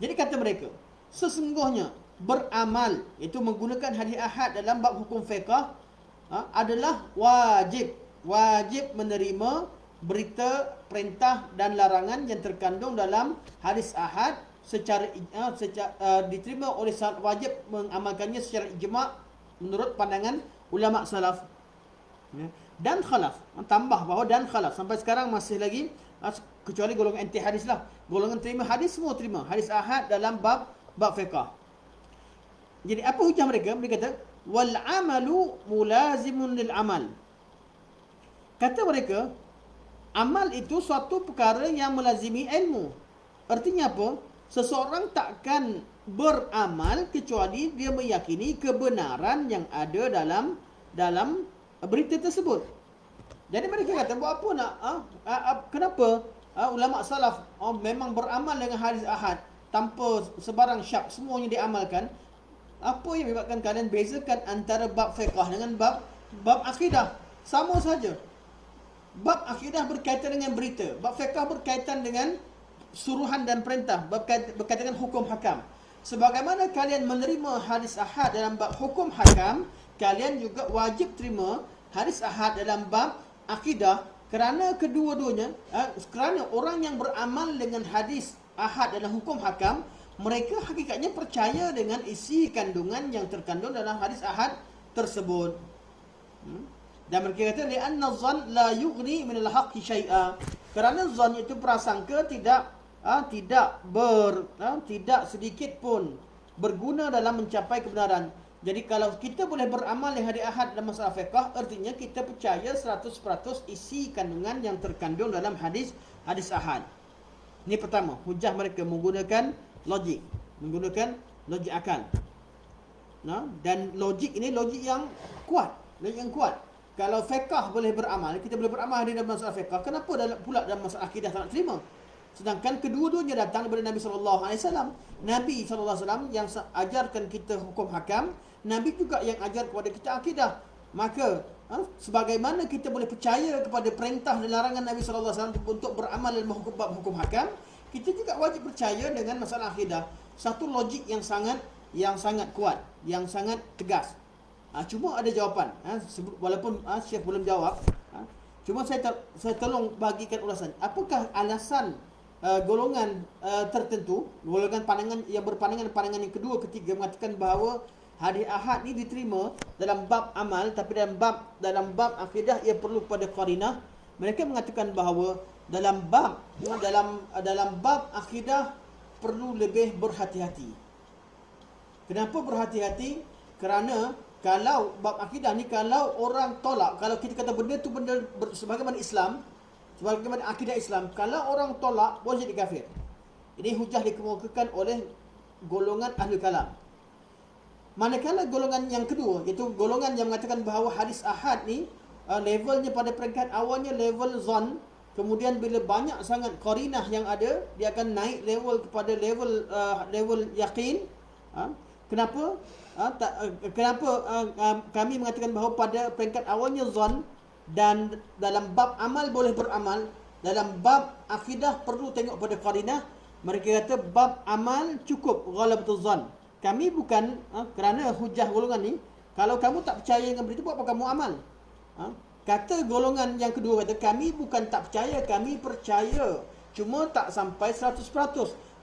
Jadi kata mereka, sesungguhnya beramal, iaitu menggunakan hadis ahad dalam bab hukum fiqh, adalah wajib menerima berita, perintah dan larangan yang terkandung dalam hadis ahad secara diterima oleh salaf, wajib mengamalkannya secara ijma' menurut pandangan ulama salaf. Dan khalaf, tambah bahawa dan khalaf sampai sekarang masih lagi, kecuali golongan anti hadis lah. Golongan terima hadis, semua terima hadis ahad dalam bab fiqh. Jadi apa hujah mereka? Mereka kata wal amalu mulazimun lil amal. Kata mereka, amal itu suatu perkara yang melazimi ilmu. Artinya apa? Seseorang takkan beramal kecuali dia meyakini kebenaran yang ada dalam dalam berita tersebut. Jadi mereka kata, buat apa nak kenapa ulama salaf memang beramal dengan hadis ahad tanpa sebarang syak, semuanya diamalkan. Apa yang menyebabkan kalian bezakan antara bab fiqh dengan bab akidah? Sama saja. Bab akidah berkaitan dengan berita, bab fiqh berkaitan dengan suruhan dan perintah, berkaitan dengan hukum hakam. Sebagaimana kalian menerima hadis ahad dalam bab hukum hakam, kalian juga wajib terima hadis ahad dalam bab akidah, kerana kedua-duanya kerana orang yang beramal dengan hadis ahad dalam hukum hakam, mereka hakikatnya percaya dengan isi kandungan yang terkandung dalam hadis ahad tersebut. Dan mereka kata li'anna dhann la yughni min al-haqqi syai'a, kerana dhann itu prasangka tidak sedikit pun berguna dalam mencapai kebenaran. Jadi kalau kita boleh beramal dengan hadis ahad dalam masalah fiqh, artinya kita percaya 100% isi kandungan yang terkandung dalam hadis ahad. Ini pertama, hujah mereka menggunakan logik akal. Dan logik ini logik yang kuat. Kalau fiqh boleh beramal, kita boleh beramal dalam masalah fiqh, kenapa pula dalam masalah akidah tak nak terima? Sedangkan kedua-duanya datang daripada Nabi SAW. Nabi SAW yang ajarkan kita hukum hakam, Nabi juga yang ajar kepada kita akidah. Maka sebagaimana kita boleh percaya kepada perintah dan larangan Nabi SAW untuk beramal dalam hukum hakam, kita juga wajib percaya dengan masalah akidah. Satu logik yang sangat kuat, yang sangat tegas. Cuma ada jawapan. Walaupun Syekh belum jawab, cuma saya tolong bagikan ulasan. Apakah alasan golongan tertentu, golongan pandangan yang berpandangan pandangan yang kedua, ketiga mengatakan bahawa hadis ahad ni diterima dalam bab amal, tapi dalam bab akidah ia perlu pada qarinah. Mereka mengatakan bahawa dalam bab akidah perlu lebih berhati-hati. Kenapa berhati-hati? Kerana kalau bab akidah ni, kalau orang tolak, kalau kita kata benda tu benda sebagaimana Islam, sebagaimana akidah Islam, kalau orang tolak boleh jadi kafir. Ini hujah dikemukakan oleh golongan ahli kalam. Manakala golongan yang kedua, iaitu golongan yang mengatakan bahawa hadis ahad ni levelnya pada peringkat awalnya level zon, kemudian bila banyak sangat qarinah yang ada, dia akan naik level kepada level yakin. Kenapa kami mengatakan bahawa pada peringkat awalnya zon, dan dalam bab amal boleh beramal, dalam bab akidah perlu tengok pada qarinah. Mereka kata bab amal cukup ghalabatul zon. Kami bukan kerana hujah golongan ni, kalau kamu tak percaya dengan berita, buat apa kamu amal? Kata golongan yang kedua kata, kami bukan tak percaya, kami percaya, cuma tak sampai 100%.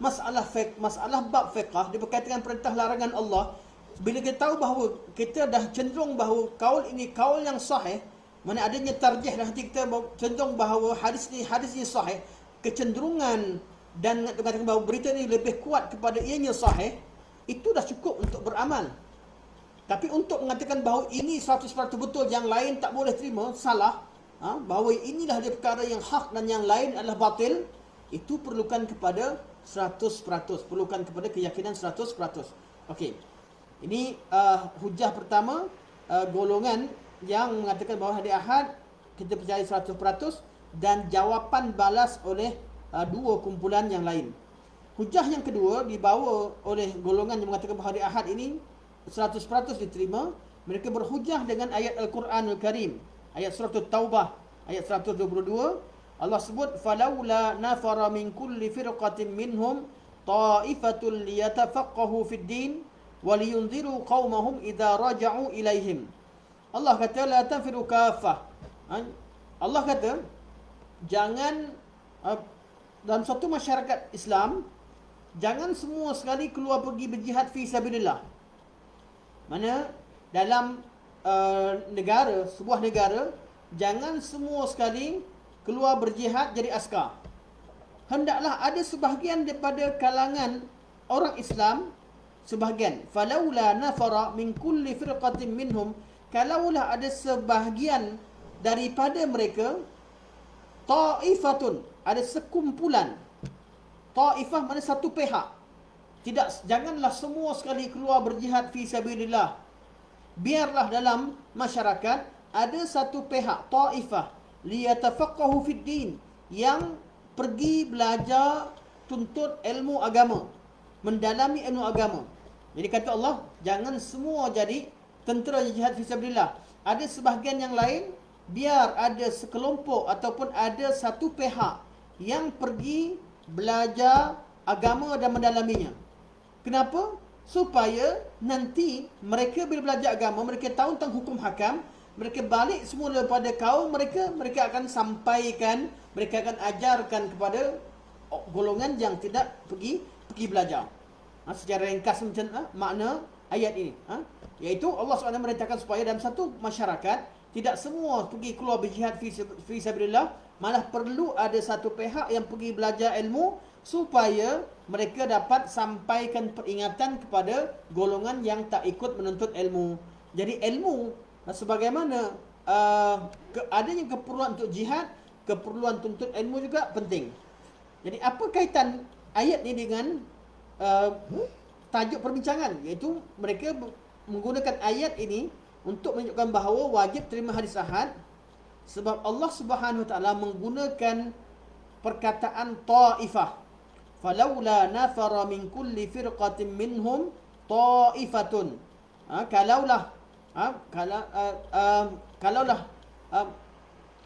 Masalah bab fiqh dia berkaitan dengan perintah larangan Allah. Bila kita tahu bahawa kita dah cenderung bahawa kaul ini kaul yang sahih, mana adanya tarjih dalam hati kita cenderung bahawa hadis ni sahih, kecenderungan dan mengatakan bahawa berita ni lebih kuat kepada ianya sahih, itu dah cukup untuk beramal. Tapi untuk mengatakan bahawa ini 100% betul, yang lain tak boleh terima, salah, bahawa inilah dia perkara yang hak dan yang lain adalah batil, itu perlukan kepada 100%, perlukan kepada keyakinan 100%. Okey. Ini hujah pertama, golongan yang mengatakan bahawa hadis ahad kita percaya 100%, dan jawapan balas oleh dua kumpulan yang lain. Hujah yang kedua dibawa oleh golongan yang mengatakan bahawa hadis ahad ini 100% diterima. Mereka berhujah dengan ayat Al-Quranul Karim, ayat surah Taubah ayat 122. Allah sebut falaula nafara min kulli firqatin minhum ta'ifatul liyatafaqahu fid din wa liyunziru qaumahum idza raja'u ilaihim. Allah kata la tanfiru kaffah. Allah kata jangan dalam satu masyarakat Islam, jangan semua sekali keluar pergi berjihad fi sabilillah. Mana dalam sebuah negara, jangan semua sekali keluar berjihad jadi askar. Hendaklah ada sebahagian daripada kalangan orang Islam, sebahagian, falaula nafara min kulli firqatin minhum, kalaulah ada sebahagian daripada mereka, ta'ifatun, ada sekumpulan. Ta'ifah mana satu pihak. Janganlah semua sekali keluar berjihad fi sabilillah. biarlah dalam masyarakat ada satu pihak, taifah, liyatafaqahu fid din, yang pergi belajar tuntut ilmu agama, mendalami ilmu agama. Jadi kata Allah, jangan semua jadi tentera jihad fisabilillah. Ada sebahagian yang lain, biar ada sekelompok ataupun ada satu pihak yang pergi belajar agama dan mendalaminya. Kenapa? Supaya nanti mereka bila belajar agama, mereka tahu tentang hukum hakam, mereka balik semula pada kaum mereka, mereka akan sampaikan, mereka akan ajarkan kepada golongan yang tidak pergi belajar. Secara ringkas macam makna ayat ini. Iaitu Allah SWT merintahkan supaya dalam satu masyarakat, tidak semua pergi keluar berjihad fi sabilillah, malah perlu ada satu pihak yang pergi belajar ilmu, supaya mereka dapat sampaikan peringatan kepada golongan yang tak ikut menuntut ilmu. Jadi ilmu, sebagaimana adanya keperluan untuk jihad, keperluan tuntut ilmu juga penting. Jadi apa kaitan ayat ni dengan tajuk perbincangan? Iaitu mereka menggunakan ayat ini untuk menunjukkan bahawa wajib terima hadis ahad, sebab Allah Subhanahu Wa Taala menggunakan perkataan taifah. Falaula nafara min kulli firqatin minhum taifatun. Kalaulah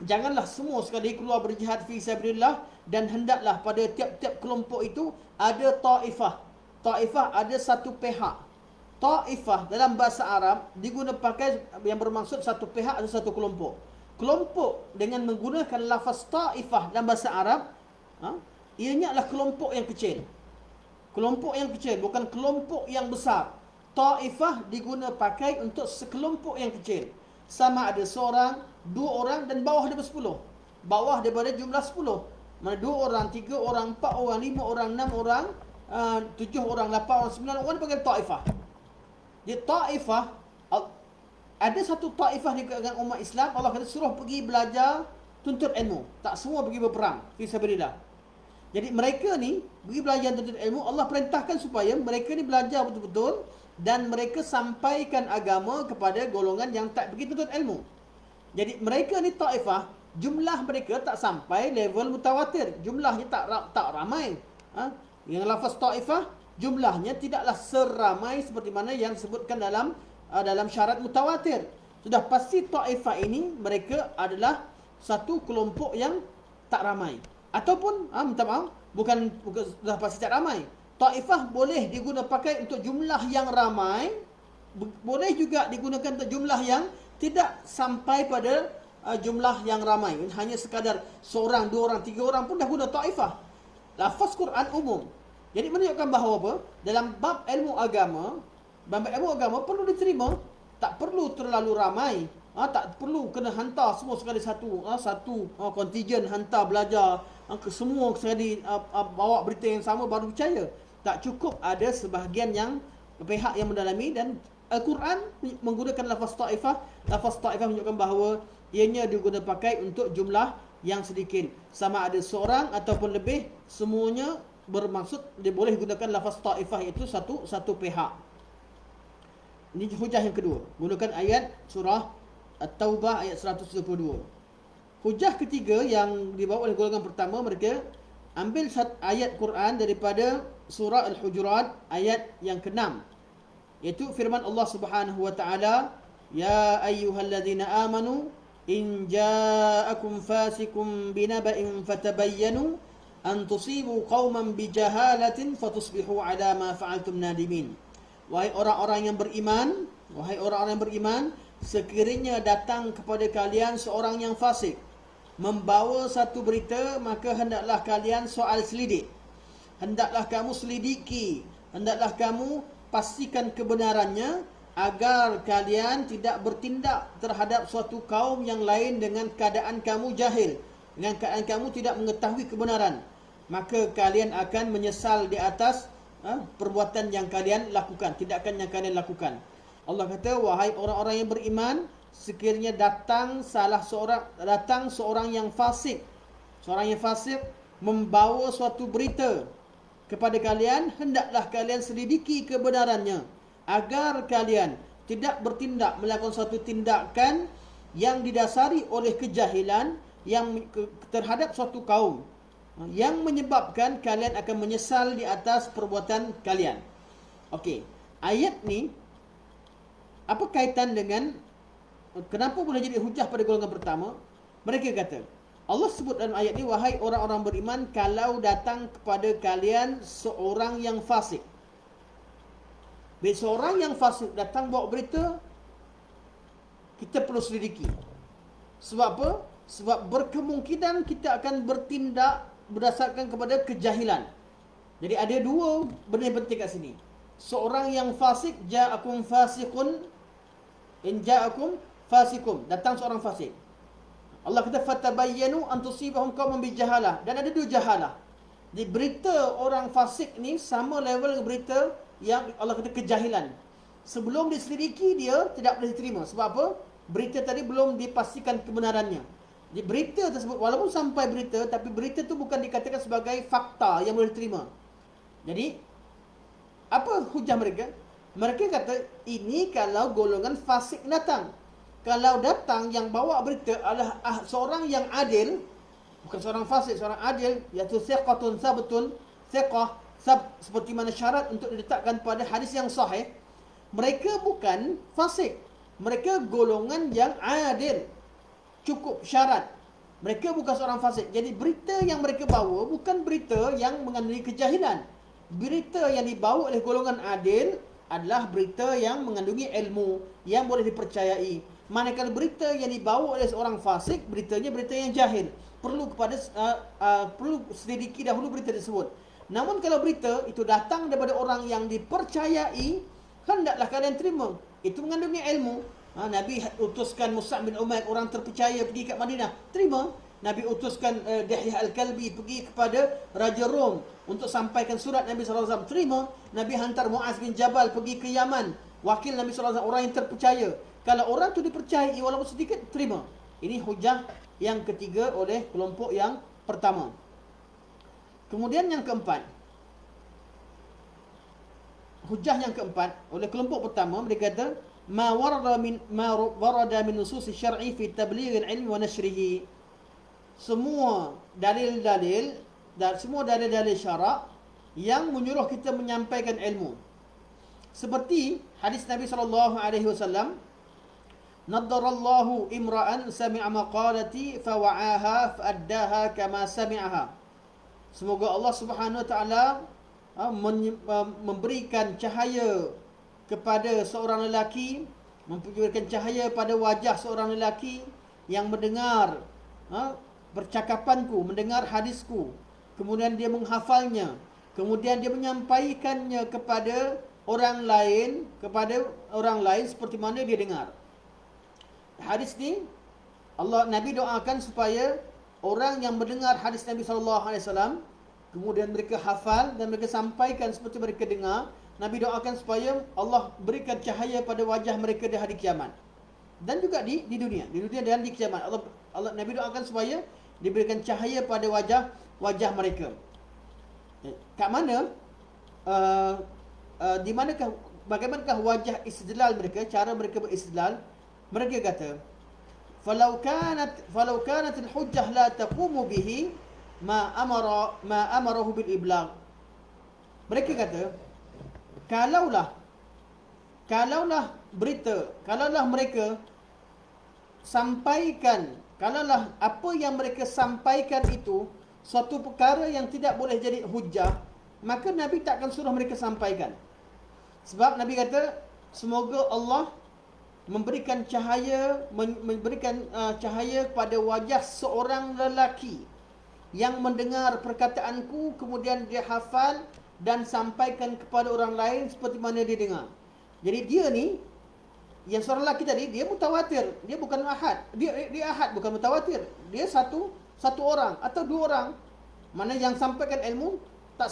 janganlah semua sekali keluar berjihad fi sabilillah, dan hendaklah pada tiap-tiap kelompok itu ada taifah. Taifah ada satu pihak. Taifah dalam bahasa Arab digunakan pakai yang bermaksud satu pihak atau satu kelompok. Kelompok dengan menggunakan lafaz taifah dalam bahasa Arab, ianya adalah kelompok yang kecil. Kelompok yang kecil, bukan kelompok yang besar. Taifah digunakan pakai untuk sekelompok yang kecil. Sama ada seorang, dua orang dan bawah daripada 10. Bawah daripada jumlah 10. Mana 2 orang, 3 orang, 4 orang, 5 orang, 6 orang, 7 orang, 8 orang, 9 orang dipanggil taifah. Di taifah, ada satu taifah di kalangan umat Islam, Allah kata suruh pergi belajar tuntut ilmu. Tak semua pergi berperang fisabilillah. Jadi mereka ni pergi belajar tuntut ilmu, Allah perintahkan supaya mereka ni belajar betul-betul dan mereka sampaikan agama kepada golongan yang tak pergi tuntut ilmu. Jadi mereka ni taifah, jumlah mereka tak sampai level mutawatir, jumlahnya tak ramai. Yang lafaz taifah, jumlahnya tidaklah seramai seperti mana yang disebutkan dalam syarat mutawatir. Sudah pasti taifah ini mereka adalah satu kelompok yang tak ramai. Ataupun minta maaf, bukan sudah pasti tak ramai. Taifah boleh digunakan pakai untuk jumlah yang ramai, boleh juga digunakan untuk jumlah yang tidak sampai pada jumlah yang ramai. Hanya sekadar seorang, 2 orang, 3 orang pun dah guna taifah. Lafaz Quran umum. Jadi menunjukkan bahawa apa? Dalam bab ilmu agama perlu diterima, tak perlu terlalu ramai. Tak perlu kena hantar semua sekali satu kontijen hantar belajar ke semua sekali bawa berita yang sama baru percaya. Tak cukup ada sebahagian yang pihak yang mendalami, dan Al-Quran menggunakan lafaz taifah. Lafaz taifah menunjukkan bahawa ianya digunakan pakai untuk jumlah yang sedikit. Sama ada seorang ataupun lebih, semuanya bermaksud dia boleh gunakan lafaz taifah, iaitu satu pihak. Ini hujah yang kedua, gunakan ayat surah At-Taubah ayat 172. Hujah ketiga yang dibawa oleh golongan pertama, mereka ambil ayat Quran daripada surah Al-Hujurat ayat yang ke-6, iaitu firman Allah Subhanahu wa taala, ya ayyuhalladzina amanu in ja'akum fasikum binaba'in fatabayyanu an tusibu qauman bijahalatin fatusbihu ala ma fa'altum nadimin. Wahai orang-orang yang beriman, sekiranya datang kepada kalian seorang yang fasik membawa satu berita, maka hendaklah kalian soal selidik. Hendaklah kamu selidiki, hendaklah kamu pastikan kebenarannya, agar kalian tidak bertindak terhadap suatu kaum yang lain dengan keadaan kamu jahil, dengan keadaan kamu tidak mengetahui kebenaran. Maka kalian akan menyesal di atas perbuatan yang kalian lakukan, tindakan yang kalian lakukan. Allah kata, wahai orang-orang yang beriman, sekiranya datang seorang yang fasik, membawa suatu berita kepada kalian, hendaklah kalian selidiki kebenarannya, agar kalian tidak bertindak melakukan suatu tindakan yang didasari oleh kejahilan yang terhadap suatu kaum yang menyebabkan kalian akan menyesal di atas perbuatan kalian. Okey, ayat ni apa kaitan dengan kenapa boleh jadi hujah pada golongan pertama? Mereka kata, Allah sebut dalam ayat ni, wahai orang-orang beriman, kalau datang kepada kalian seorang yang fasik. Bila seorang yang fasik datang bawa berita, kita perlu selidiki. Sebab apa? Sebab berkemungkinan kita akan bertindak berdasarkan kepada kejahilan. Jadi ada dua benda yang penting kat sini. Seorang yang fasik, ja'akum fasiqun, in ja'akum fasikum, datang seorang fasik. Allah kata fatabayyanu an tusibahum qaumun bijahalah, dan ada dua jahalah. Di berita orang fasik ni sama level dengan berita yang Allah kata kejahilan. Sebelum diselidiki dia tidak boleh diterima. Sebab apa? Berita tadi belum dipastikan kebenarannya. Di berita tersebut, walaupun sampai berita, tapi berita tu bukan dikatakan sebagai fakta yang boleh diterima. Jadi apa hujah mereka? Mereka kata ini kalau golongan fasik datang. Kalau datang yang bawa berita adalah seorang yang adil, bukan seorang fasik, seorang adil, iaitu thiqatun sabtun, thiqah seperti mana syarat untuk diletakkan pada hadis yang sahih, mereka bukan fasik. Mereka golongan yang adil, cukup syarat. Mereka bukan seorang fasik. Jadi berita yang mereka bawa bukan berita yang mengandungi kejahilan. Berita yang dibawa oleh golongan adil adalah berita yang mengandungi ilmu, yang boleh dipercayai. Manakala berita yang dibawa oleh seorang fasik, beritanya berita yang jahil. Perlu selidiki dahulu berita tersebut. Namun kalau berita itu datang daripada orang yang dipercayai, hendaklah kalian terima. Itu mengandungi ilmu. Nabi utuskan Mus'ab bin Umair, orang terpercaya, pergi ke Madinah, terima. Nabi utuskan Dihya Al-Kalbi pergi kepada Raja Rom untuk sampaikan surat Nabi SAW, terima. Nabi hantar Muaz bin Jabal pergi ke Yaman, wakil Nabi SAW, orang yang terpercaya. Kalau orang tu dipercayai walaupun sedikit, terima. Ini hujah yang ketiga oleh kelompok yang pertama. Kemudian yang keempat, hujah yang keempat oleh kelompok pertama, mereka kata ma warada min nusus syar'i fi tabligh al-ilm wa nashrihi. Semua dalil-dalil dan semua dalil-dalil syarak yang menyuruh kita menyampaikan ilmu. Seperti hadis Nabi sallallahu alaihi wasallam, nadarallahu imra'an sami'a maqalati fawa'aha fa'addaha kama sami'aha. Semoga Allah Subhanahu wa taala memberikan cahaya kepada seorang lelaki, memberikan cahaya pada wajah seorang lelaki yang mendengar percakapanku, mendengar hadisku, kemudian dia menghafalnya, kemudian dia menyampaikannya kepada orang lain seperti mana dia dengar. Hadis ni Nabi doakan supaya orang yang mendengar hadis Nabi SAW, kemudian mereka hafal dan mereka sampaikan seperti mereka dengar, Nabi doakan supaya Allah berikan cahaya pada wajah mereka di hari kiamat. Dan juga di dunia dan di kiamat. Nabi doakan supaya diberikan cahaya pada wajah mereka. Kat mana? Di manakah, bagaimanakah wajah istidlal mereka, cara mereka beristidlal? Mereka kata, falau kanat al-hujjah la taqumu bihi ma amarahu bil iblagh. Mereka kata, kalaulah mereka sampaikan, kalaulah apa yang mereka sampaikan itu suatu perkara yang tidak boleh jadi hujjah, maka Nabi tak akan suruh mereka sampaikan. Sebab Nabi kata, semoga Allah memberikan cahaya pada wajah seorang lelaki yang mendengar perkataanku, kemudian dia hafal dan sampaikan kepada orang lain seperti mana dia dengar. Jadi dia ni, yang seorang lelaki tadi, dia mutawatir, dia bukan ahad. Dia ahad, bukan mutawatir. Dia satu orang atau dua orang. Mana yang sampaikan ilmu tak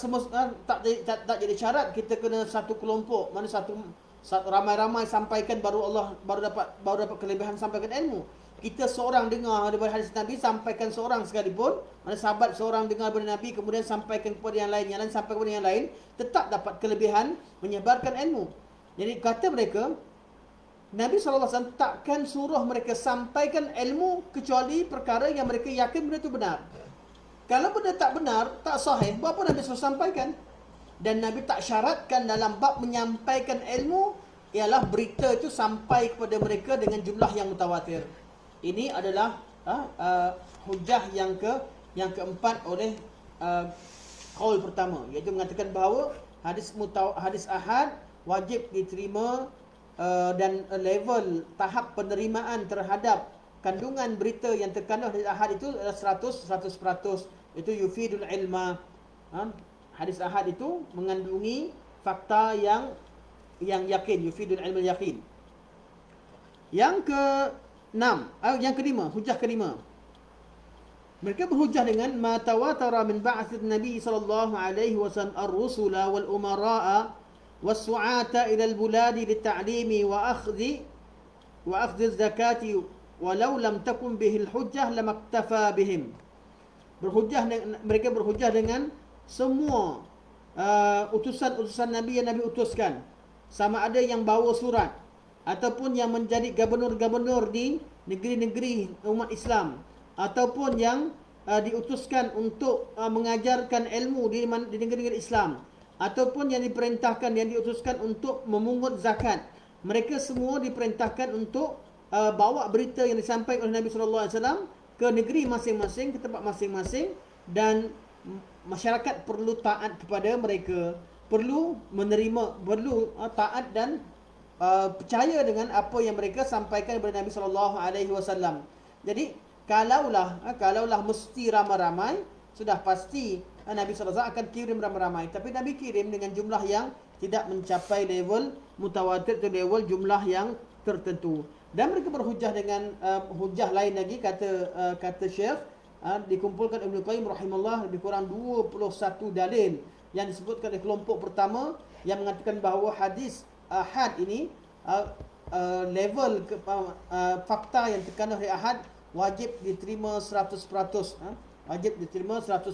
jadi syarat kita kena satu kelompok, mana satu ramai-ramai sampaikan baru dapat kelebihan sampaikan ilmu. Kita seorang dengar daripada hadis Nabi, sampaikan seorang sekalipun, mana sahabat seorang dengar daripada Nabi kemudian sampaikan kepada yang lain sampaikan kepada yang lain, tetap dapat kelebihan menyebarkan ilmu. Jadi kata mereka, Nabi SAW takkan suruh mereka sampaikan ilmu kecuali perkara yang mereka yakin benda itu benar. Kalau benda tak benar, tak sahih, buat apa Nabi SAW sampaikan? Dan Nabi tak syaratkan dalam bab menyampaikan ilmu ialah berita itu sampai kepada mereka dengan jumlah yang mutawatir. Ini adalah hujah yang keempat oleh qaul pertama, iaitu mengatakan bahawa hadis ahad wajib diterima, dan level tahap penerimaan terhadap kandungan berita yang terkandung hadis ahad itu adalah 100%. Itu yufidul ilma. Hadis ahad itu mengandungi fakta yang yakin, yufidul ilmu yakin. Yang kelima, hujah kelima. Mereka berhujah dengan ma tawatara min ba'ath Nabi sallallahu alaihi wasallam ar-rusula wal umara'a was-su'ata ila al-buladi lit-ta'limi wa akhdhi az-zakati walau lam takun bihi al-hujjah lamaktafa bihim. Mereka berhujah dengan semua utusan-utusan Nabi yang Nabi utuskan, sama ada yang bawa surat ataupun yang menjadi gubernur-gubernur di negeri-negeri umat Islam, ataupun yang diutuskan untuk mengajarkan ilmu di negeri-negeri Islam, ataupun yang diperintahkan, yang diutuskan untuk memungut zakat. Mereka semua diperintahkan untuk bawa berita yang disampaikan oleh Nabi SAW ke negeri masing-masing, ke tempat masing-masing, dan masyarakat perlu taat kepada mereka, perlu menerima, perlu taat dan percaya dengan apa yang mereka sampaikan kepada Nabi SAW. Jadi kalaulah mesti ramai-ramai, sudah pasti Nabi SAW akan kirim ramai-ramai. Tapi Nabi kirim dengan jumlah yang tidak mencapai level mutawatir, atau level jumlah yang tertentu. Dan mereka berhujah dengan hujah lain lagi, kata Syekh, dikumpulkan Ibn Qayyim rahimahullah lebih kurang 21 dalil yang disebutkan oleh kelompok pertama yang mengatakan bahawa hadis ahad ini level fakta yang terkandung dari ahad wajib diterima 100%. Wajib diterima 100%,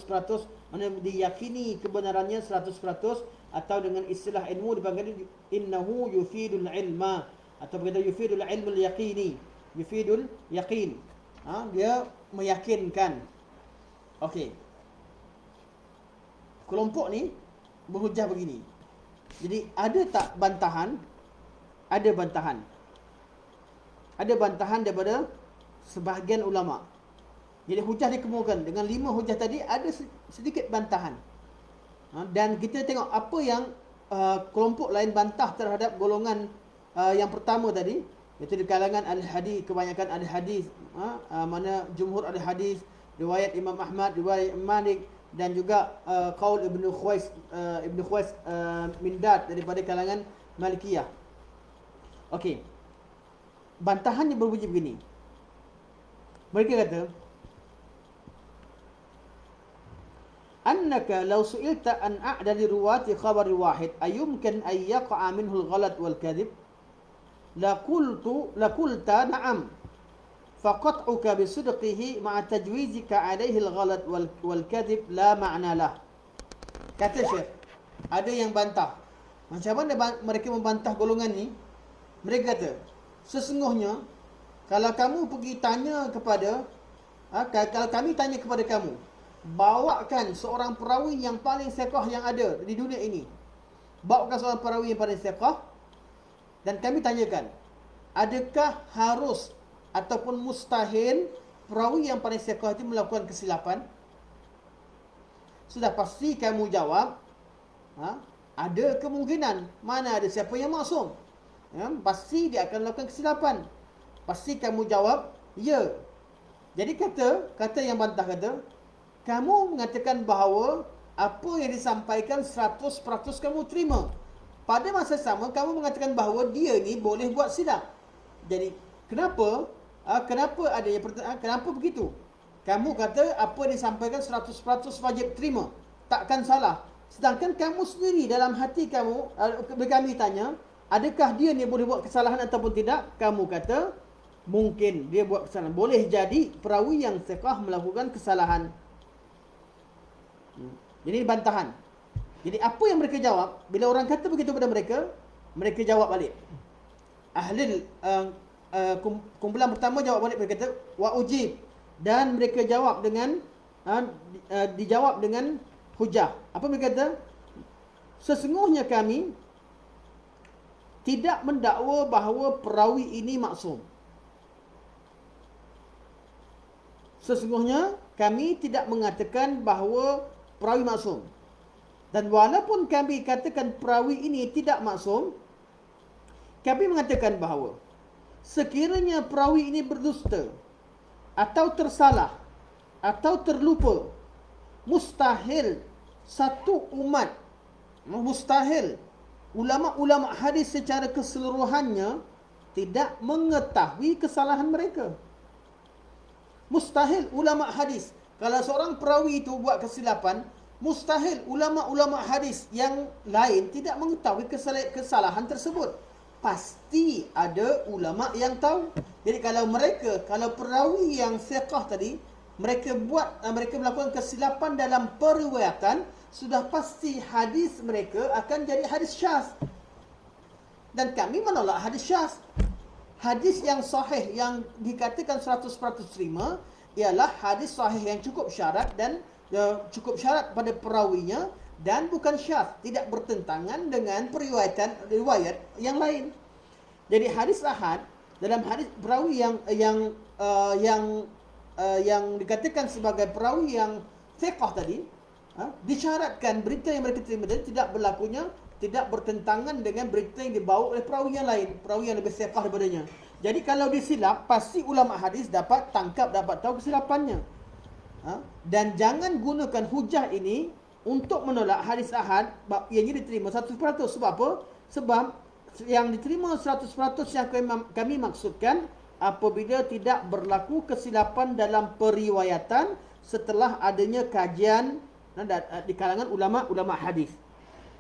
maksudnya diyakini kebenarannya 100%, atau dengan istilah ilmu dipanggil innahu yufidul ilma, atau berkata yufidul ilmul yaqini, yufidul yaqin. Dia meyakinkan. Okey. Kelompok ni berhujah begini. Jadi ada tak bantahan? Ada bantahan. Ada bantahan daripada sebahagian ulama. Jadi hujah dikemukakan dengan 5 hujah tadi, ada sedikit bantahan. Dan kita tengok apa yang kelompok lain bantah terhadap golongan yang pertama tadi, iaitu di kalangan al-hadis, kebanyakan al-hadis, mana jumhur al-hadis, riwayat Imam Ahmad, riwayat Malik, dan juga qaul Ibn Khuwais Mindad daripada kalangan Malikiyah. Okey. Bantahannya berbunyi begini. Mereka kata, annaka law su'ilta an a'dali ruwati khabar wahid ayumkin ay yaqa'a minhu al-ghalat wal kadhib la qulta na'am faqat'uka bi sidqihi ma'a tajwizika 'alayhi al-ghalat wal kadhib la ma'na lah. Kata Syekh, ada yang bantah. Macam mana mereka membantah golongan ni? Mereka kata, sesungguhnya kalau kamu pergi tanya kepada kalau kami tanya kepada kamu, bawakan seorang perawi yang paling siqah yang ada di dunia ini. Bawakan seorang perawi yang paling siqah, dan kami tanyakan, adakah harus ataupun mustahil perawi yang paling siqah itu melakukan kesilapan? Sudah pasti kamu jawab, ada kemungkinan. Mana ada siapa yang maksum? Pasti dia akan melakukan kesilapan. Pasti kamu jawab, ya. Jadi kata yang bantah kata, kamu mengatakan bahawa apa yang disampaikan 100% kamu terima. Pada masa sama kamu mengatakan bahawa dia ni boleh buat silap. Jadi kenapa adanya kenapa begitu? Kamu kata apa yang disampaikan 100% wajib terima, takkan salah. Sedangkan kamu sendiri dalam hati kamu, kami tanya, adakah dia ni boleh buat kesalahan ataupun tidak? Kamu kata mungkin dia buat kesalahan. Boleh jadi perawi yang siqah melakukan kesalahan. Jadi bantahan. Jadi apa yang mereka jawab bila orang kata begitu pada mereka, mereka jawab balik. ahli kumpulan pertama jawab balik, mereka kata wa ujib, dan mereka jawab dengan dijawab dengan hujah. Apa mereka kata? Sesungguhnya kami tidak mendakwa bahawa perawi ini maksum. Sesungguhnya kami tidak mengatakan bahawa perawi maksum. Dan walaupun kami katakan perawi ini tidak maksum, kami mengatakan bahawa sekiranya perawi ini berdusta atau tersalah atau terlupa, mustahil satu umat, mustahil ulama-ulama hadis secara keseluruhannya tidak mengetahui kesalahan mereka. Mustahil ulama hadis, kalau seorang perawi itu buat kesilapan, mustahil ulama-ulama hadis yang lain tidak mengetahui kesalahan tersebut. Pasti ada ulama yang tahu. Jadi kalau perawi yang thiqah tadi, mereka melakukan kesilapan dalam periwayatan, sudah pasti hadis mereka akan jadi hadis syaz. Dan kami menolak hadis syaz. Hadis yang sahih yang dikatakan 100% terima ialah hadis sahih yang cukup syarat dan cukup syarat pada perawinya dan bukan syaz, tidak bertentangan dengan riwayat yang lain. Jadi hadis ahad, dalam hadis perawi yang dikatakan sebagai perawi yang thiqah tadi, disyaratkan berita yang mereka terima tadi tidak bertentangan dengan berita yang dibawa oleh perawi yang lain, perawi yang lebih thiqah daripadanya. Jadi kalau disilap, pasti ulama hadis dapat tahu kesilapannya. Dan jangan gunakan hujah ini untuk menolak hadis ahad yang diterima 100%. Sebab apa? Sebab yang diterima 100% yang kami maksudkan apabila tidak berlaku kesilapan dalam periwayatan setelah adanya kajian di kalangan ulama hadis.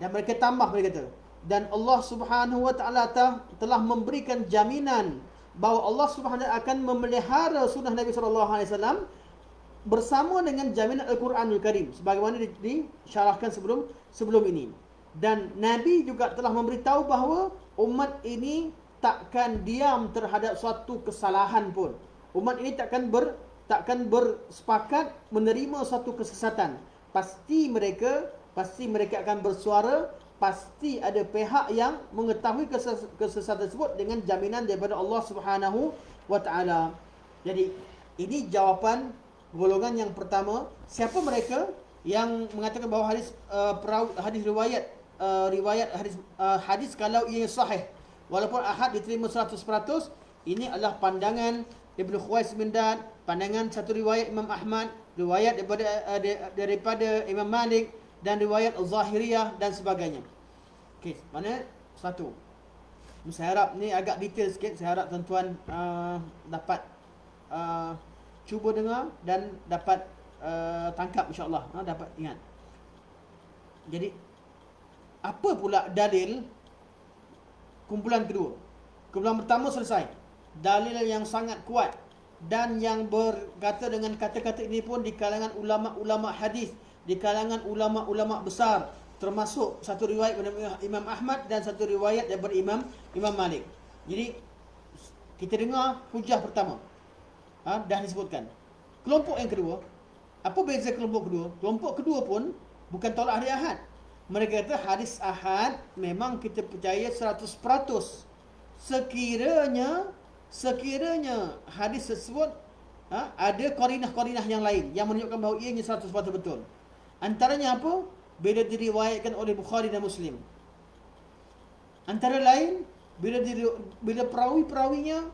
Dan mereka tambah, mereka kata, dan Allah Subhanahu wa taala telah memberikan jaminan bahawa Allah Subhanahu wa taala akan memelihara sunnah Nabi sallallahu alaihi wasallam bersama dengan jaminan Al-Quranul Karim sebagaimana disyarahkan sebelum ini. Dan Nabi juga telah memberitahu bahawa umat ini takkan diam terhadap suatu kesalahan pun. Umat ini takkan bersepakat menerima suatu kesesatan. Pasti mereka akan bersuara, pasti ada pihak yang mengetahui kesesatan tersebut dengan jaminan daripada Allah Subhanahu wa taala. Jadi ini jawapan golongan yang pertama. Siapa mereka yang mengatakan bahawa hadis kalau ia sahih walaupun ahad diterima 100%, ini adalah pandangan Ibnu Khuwais Mindad, pandangan satu riwayat Imam Ahmad, riwayat daripada Imam Malik dan riwayat Al-Zahiriyah dan sebagainya. Okey, mana satu. Saya harap ni agak detail sikit, saya harap tuan-tuan dapat cuba dengar dan dapat tangkap insya-Allah, dapat ingat. Jadi apa pula dalil kumpulan kedua? Kumpulan pertama selesai. Dalil yang sangat kuat dan yang berkata dengan kata-kata ini pun di kalangan ulama-ulama hadis, di kalangan ulama-ulama besar, termasuk satu riwayat daripada Imam Ahmad dan satu riwayat daripada Imam Malik. Jadi kita dengar hujah pertama. Dah disebutkan. Kelompok yang kedua, apa beza kelompok kedua? Kelompok kedua pun bukan tolak hadis ahad. Mereka kata hadis ahad memang kita percaya 100%. Sekiranya hadis tersebut ada qarinah-qarinah yang lain yang menunjukkan bahawa ianya 100% betul. Antaranya apa? Bila diriwayatkan oleh Bukhari dan Muslim. Antara lain bila perawi-perawinya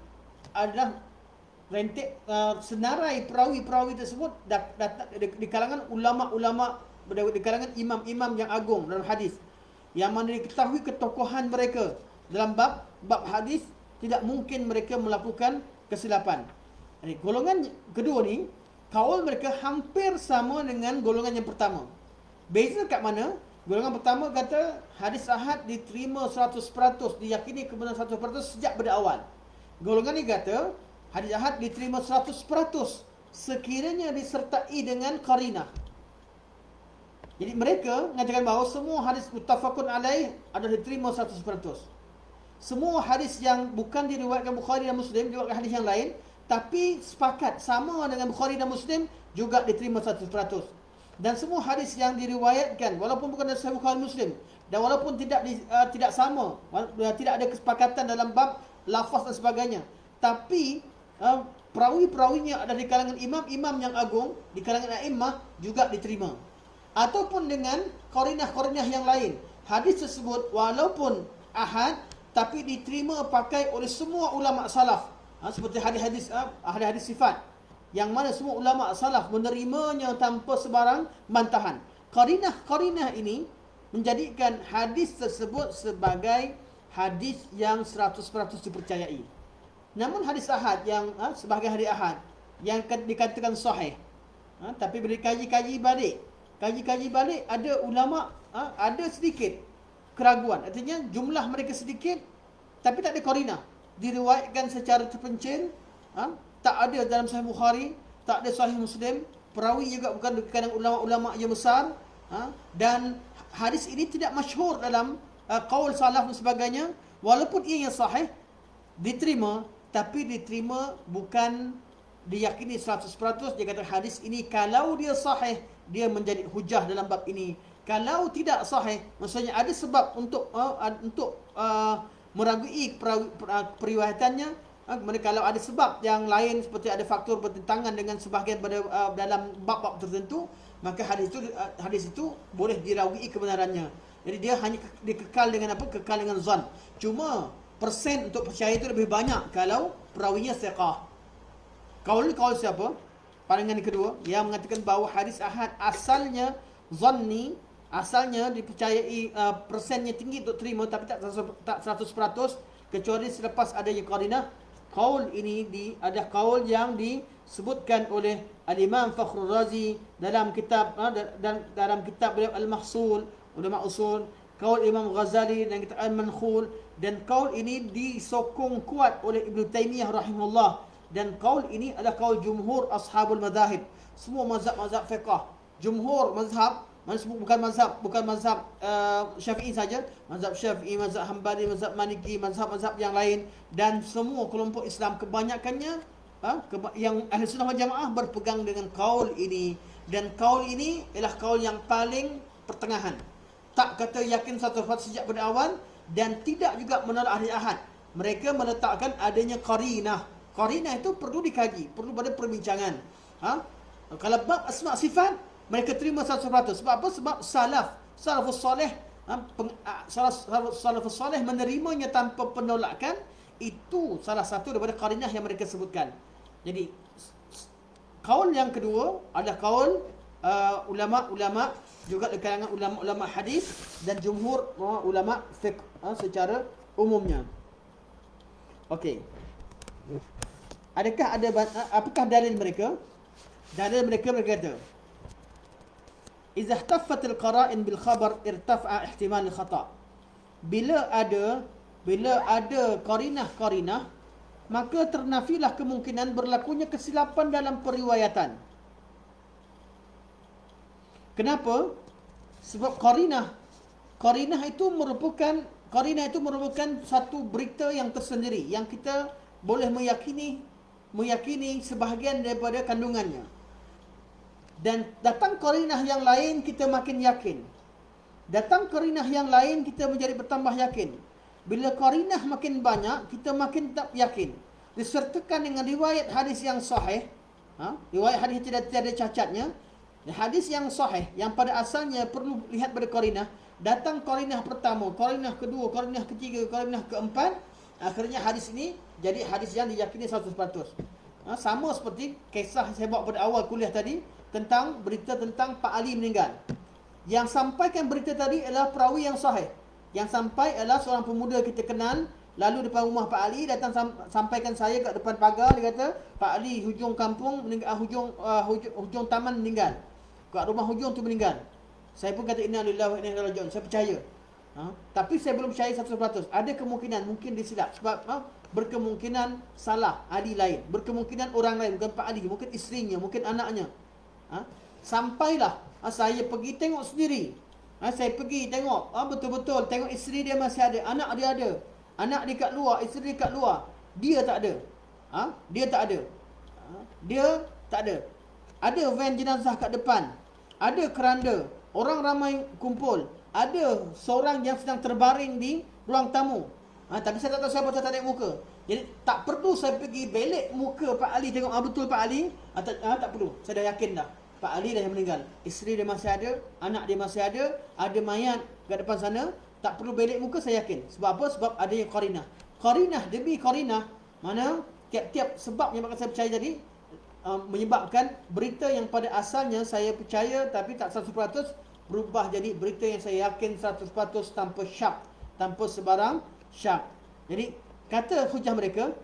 adalah senarai perawi-perawi tersebut di kalangan ulama-ulama, di kalangan imam-imam yang agung dalam hadis, yang mana diketahui ketokohan mereka dalam bab hadis, tidak mungkin mereka melakukan kesilapan. Jadi golongan kedua ni, kaul mereka hampir sama dengan golongan yang pertama. Beza kat mana? Golongan pertama kata hadis ahad diterima 100%, diyakini kebenaran 100% sejak pada awal. Golongan ni kata hadis ahad diterima 100% sekiranya disertai dengan qarinah. Jadi mereka mengatakan bahawa semua hadis muttafaqun alaih adalah diterima 100%. Semua hadis yang bukan diriwayatkan Bukhari dan Muslim, diriwayatkan hadis yang lain, tapi sepakat sama dengan Bukhari dan Muslim juga diterima 100%. Dan semua hadis yang diriwayatkan walaupun bukan dari Sahih Bukhari Muslim, dan walaupun tidak sama, tidak ada kesepakatan dalam bab lafaz dan sebagainya, tapi perawi-perawinya ada di kalangan imam-imam yang agung, di kalangan a'immah juga diterima. Ataupun dengan qarinah-qarinah yang lain, hadis tersebut walaupun ahad tapi diterima pakai oleh semua ulama salaf. Seperti hadis-hadis sifat, yang mana semua ulama salaf menerimanya tanpa sebarang bantahan. Qarinah ini menjadikan hadis tersebut sebagai hadis yang 100% dipercayai. Namun hadis ahad yang sebagai hadis ahad yang dikatakan sahih, tapi bila kaji balik, ada ulama ada sedikit keraguan. Artinya jumlah mereka sedikit tapi tak ada qarinah, diriwayatkan secara terpencil, tak ada dalam Sahih Bukhari, tak ada Sahih Muslim, perawi juga bukan dari kalangan ulama-ulama yang besar, dan hadis ini tidak masyhur dalam qaul salaf dan sebagainya. Walaupun ia yang sahih diterima, tapi diterima bukan diyakini 100%. Dia kata hadis ini kalau dia sahih, dia menjadi hujah dalam bab ini. Kalau tidak sahih, maksudnya ada sebab untuk meragui periwayatannya. Kemudian kalau ada sebab yang lain, seperti ada faktor bertentangan dengan sebahagian pada dalam bab-bab tertentu, maka hadis itu boleh diragui kebenarannya. Jadi dia hanya dikekal dengan apa? Kekal dengan zan. Cuma persen untuk percaya itu lebih banyak kalau perawinya thiqah. Kaul siapa? Pandangan yang kedua yang mengatakan bahawa hadis ahad asalnya zanni, asalnya dipercayai, persennya tinggi untuk terima tapi tak 100%, kecuali selepas adanya qarinah. Qaul ini ada qaul yang disebutkan oleh Al-Imam Fakhrul Razi dalam kitab dalam kitab beliau Al-Mahsul, ulama usul, qaul Imam Ghazali dan kitab Al-Mankhul, dan qaul ini disokong kuat oleh Ibn Taymiyah rahimahullah, dan qaul ini adalah qaul jumhur ashabul madhahib, semua mazhab-mazhab fiqh. Jumhur mazhab, bukan mazhab Syafi'i saja, mazhab Syafi'i, mazhab Hanbali, mazhab Maliki, mazhab-mazhab yang lain, dan semua kelompok Islam kebanyakannya yang ahli sunnah wal jamaah berpegang dengan qaul ini. Dan qaul ini ialah qaul yang paling pertengahan, tak kata yakin 100% sejak pada awal, dan tidak juga menolak ahli ahad. Mereka meletakkan adanya qarinah. Qarinah itu perlu dikaji, perlu pada perbincangan. Kalau bab asma' sifat, mereka terima 100%. Sebab apa? Sebab salafus soleh, salafus soleh menerimanya tanpa penolakan. Itu salah satu daripada qarinah yang mereka sebutkan. Jadi kaul yang kedua adalah kaul ulama-ulama juga di kalangan ulama-ulama hadis dan jumhur ulama fiqh secara umumnya. Okey. Apakah dalil mereka? Dalil mereka berkata, "Idza ihtaffat al-qara'in bil khabar irtafa'a ihtimal al-khata'." Bila ada qarinah, maka ternafilah kemungkinan berlakunya kesilapan dalam periwayatan. Kenapa? Sebab qarinah itu merupakan satu berita yang tersendiri yang kita boleh meyakini sebahagian daripada kandungannya. Dan datang qarinah yang lain, kita makin yakin. Datang qarinah yang lain, kita menjadi bertambah yakin. Bila qarinah makin banyak, kita makin tak yakin. Disertakan dengan riwayat hadis yang sahih, riwayat hadis tidak ada cacatnya, hadis yang sahih yang pada asalnya perlu lihat pada qarinah. Datang qarinah pertama, qarinah kedua, qarinah ketiga, qarinah keempat, akhirnya hadis ini jadi hadis yang diyakini 100%. Sama seperti kisah saya bawa pada awal kuliah tadi tentang berita tentang Pak Ali meninggal. Yang sampaikan berita tadi adalah perawi yang sahih. Yang sampai adalah seorang pemuda kita kenal, lalu depan rumah Pak Ali, datang sampaikan saya kat depan pagar. Dia kata, Pak Ali hujung kampung meninggal, hujung taman meninggal, kat rumah hujung tu meninggal. Saya pun kata inna lillahi wa inna ilaihi raji'un. Saya percaya. Tapi saya belum percaya 100%. Ada kemungkinan mungkin disilap sebab berkemungkinan salah ahli lain, berkemungkinan orang lain, bukan Pak Ali, mungkin isterinya, mungkin anaknya. Sampailah saya pergi tengok sendiri. Saya pergi tengok, betul-betul tengok isteri dia masih ada, anak dia ada. anak dia kat luar, isteri dia kat luar, dia tak ada. Dia tak ada. Dia tak ada. Ada van jenazah kat depan, ada keranda, orang ramai kumpul, ada seorang yang sedang terbaring di ruang tamu. Tapi saya tak tahu siapa, tak tengok muka. Jadi tak perlu saya pergi belik muka Pak Ali tengok betul Pak Ali. Tak perlu. Saya dah yakin dah. Pak Ali dah meninggal. Isteri dia masih ada, anak dia masih ada mayat kat depan sana. Tak perlu belik muka, saya yakin. Sebab apa? Sebab ada yang qarinah. Qarinah demi qarinah, mana tiap-tiap sebab yang saya percaya tadi menyebabkan berita yang pada asalnya saya percaya tapi tak 100% berubah jadi berita yang saya yakin 100% tanpa syak, tanpa sebarang syak. Jadi kata hujah mereka,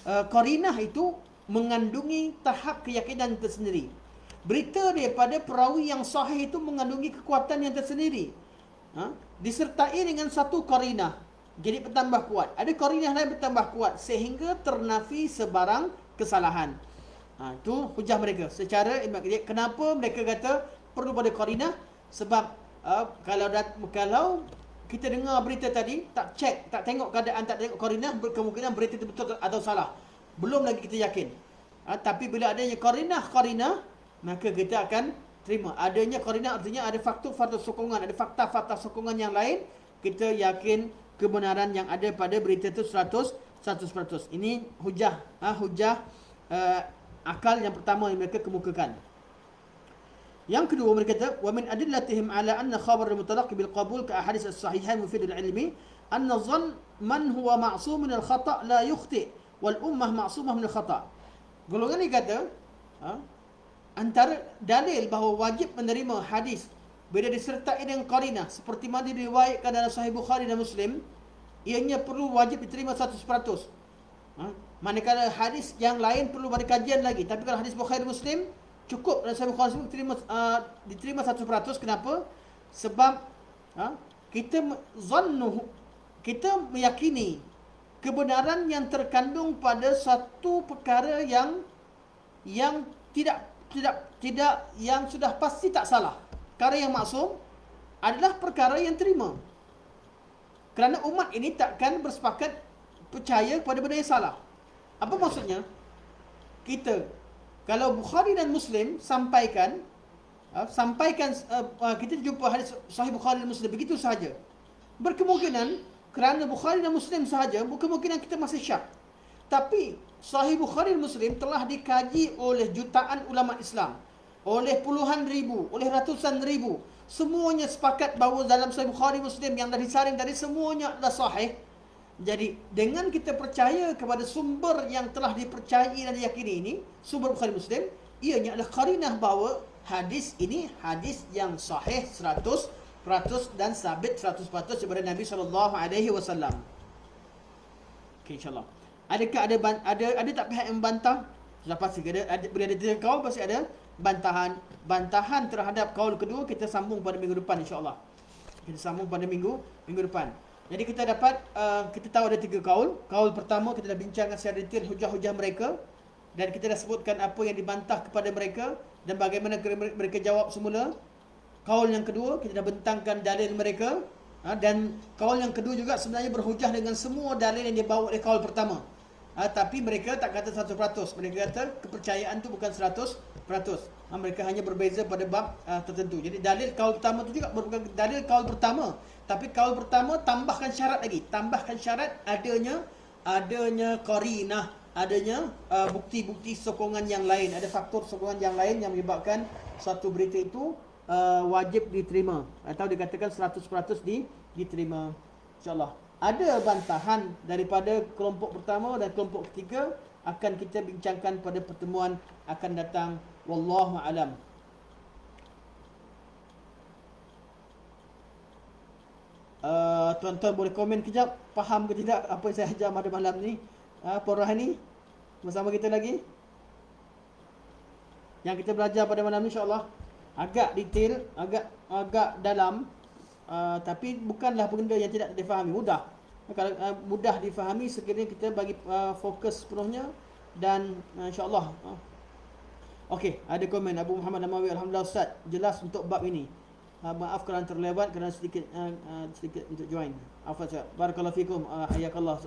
qarinah itu mengandungi tahap keyakinan tersendiri. Berita daripada perawi yang sahih itu mengandungi kekuatan yang tersendiri, disertai dengan satu qarinah, jadi bertambah kuat. Ada qarinah lain bertambah kuat sehingga ternafi sebarang kesalahan. Itu hujah mereka secara ilmu akidiyah. Kenapa mereka kata perlu pada qarinah? Sebab kalau kita dengar berita tadi, tak cek, tak tengok keadaan, tak tengok qarinah, berkemungkinan berita itu betul atau salah. Belum lagi kita yakin. Tapi bila adanya qarinah, maka kita akan terima. Adanya qarinah artinya ada faktor-faktor sokongan, ada fakta-fakta sokongan yang lain, kita yakin kebenaran yang ada pada berita itu 100%. Ini hujah akal yang pertama yang mereka kemukakan. Yang kedua mereka kata, wa min adillatihim ala anna khabar al-mutalaqi bil qabul ka ahadits as-sahihain mufid al-ilmi anna dhann man huwa ma'sum min al-khata' la yukhti wal ummah ma'sumah min al-khata'. Golongan ni kata, antara dalil bahawa wajib menerima hadis bila disertai dengan qarinah seperti mana diriwayatkan dalam Sahih Bukhari dan Muslim, ianya perlu wajib diterima 100%. Manakala hadis yang lain perlu ada kajian lagi. Tapi kalau hadis Bukhari Muslim cukup dalam Sahih Bukhari Muslim diterima 100%. Kenapa? Sebab kita meyakini kebenaran yang terkandung pada satu perkara yang tidak yang sudah pasti tak salah. Perkara yang maksum adalah perkara yang terima. Kerana umat ini takkan bersepakat percaya kepada benda yang salah. Apa maksudnya? Kita, kalau Bukhari dan Muslim sampaikan, kita jumpa hadis Sahih Bukhari dan Muslim begitu sahaja, berkemungkinan kerana Bukhari dan Muslim sahaja, berkemungkinan kita masih syak. Tapi Sahih Bukhari dan Muslim telah dikaji oleh jutaan ulama Islam, oleh puluhan ribu, oleh ratusan ribu. Semuanya sepakat bahawa dalam Sahih Bukhari Muslim yang dah disaring tadi semuanya adalah sahih. Jadi dengan kita percaya kepada sumber yang telah dipercayai dan diyakini ini, sumber Bukhari Muslim, ianya adalah qarinah bahawa hadis ini hadis yang sahih 100% dan sabit 100% daripada Nabi SAW. Okay, insyaAllah. Adakah ada tak pihak yang membantah? Sudah pasti ada, bila ada 3 kaul pasti ada bantahan terhadap kaul kedua. Kita sambung pada minggu depan insyaAllah. Kita sambung pada minggu depan. Jadi kita dapat, kita tahu ada 3 kaul. Kaul pertama kita dah bincangkan secara detail hujah-hujah mereka, dan kita dah sebutkan apa yang dibantah kepada mereka dan bagaimana mereka jawab semula. Kaul yang kedua kita dah bentangkan dalil mereka, dan kaul yang kedua juga sebenarnya berhujah dengan semua dalil yang dibawa oleh kaul pertama. Tapi mereka tak kata 100%. Mereka kata kepercayaan tu bukan 100%. Mereka hanya berbeza pada bab tertentu. Jadi dalil kaul pertama tu juga merupakan dalil kaul pertama. Tapi kaul pertama tambahkan syarat lagi. Tambahkan syarat adanya qarinah, adanya bukti-bukti sokongan yang lain. Ada faktor sokongan yang lain yang menyebabkan satu berita itu wajib diterima, atau dikatakan 100% diterima. InsyaAllah. Ada bantahan daripada kelompok pertama dan kelompok ketiga akan kita bincangkan pada pertemuan akan datang. Wallahu alam. Tuan-tuan boleh komen kejap, faham ke tidak apa yang saya ajar pada malam ni? Puan Rohani bersama kita lagi. Yang kita belajar pada malam ni insya-Allah agak detail, agak dalam, tapi bukanlah benda yang tidak difahami. Mudah. Kalau mudah difahami sekiranya kita bagi fokus sepenuhnya, dan insya-Allah. Okey, ada komen Abu Muhammad Namawi, alhamdulillah Ustaz, jelas untuk bab ini. Maaf kerana terlewat, kerana sedikit untuk join. Afwan saya. Barakallahu fikum. Hayakallah.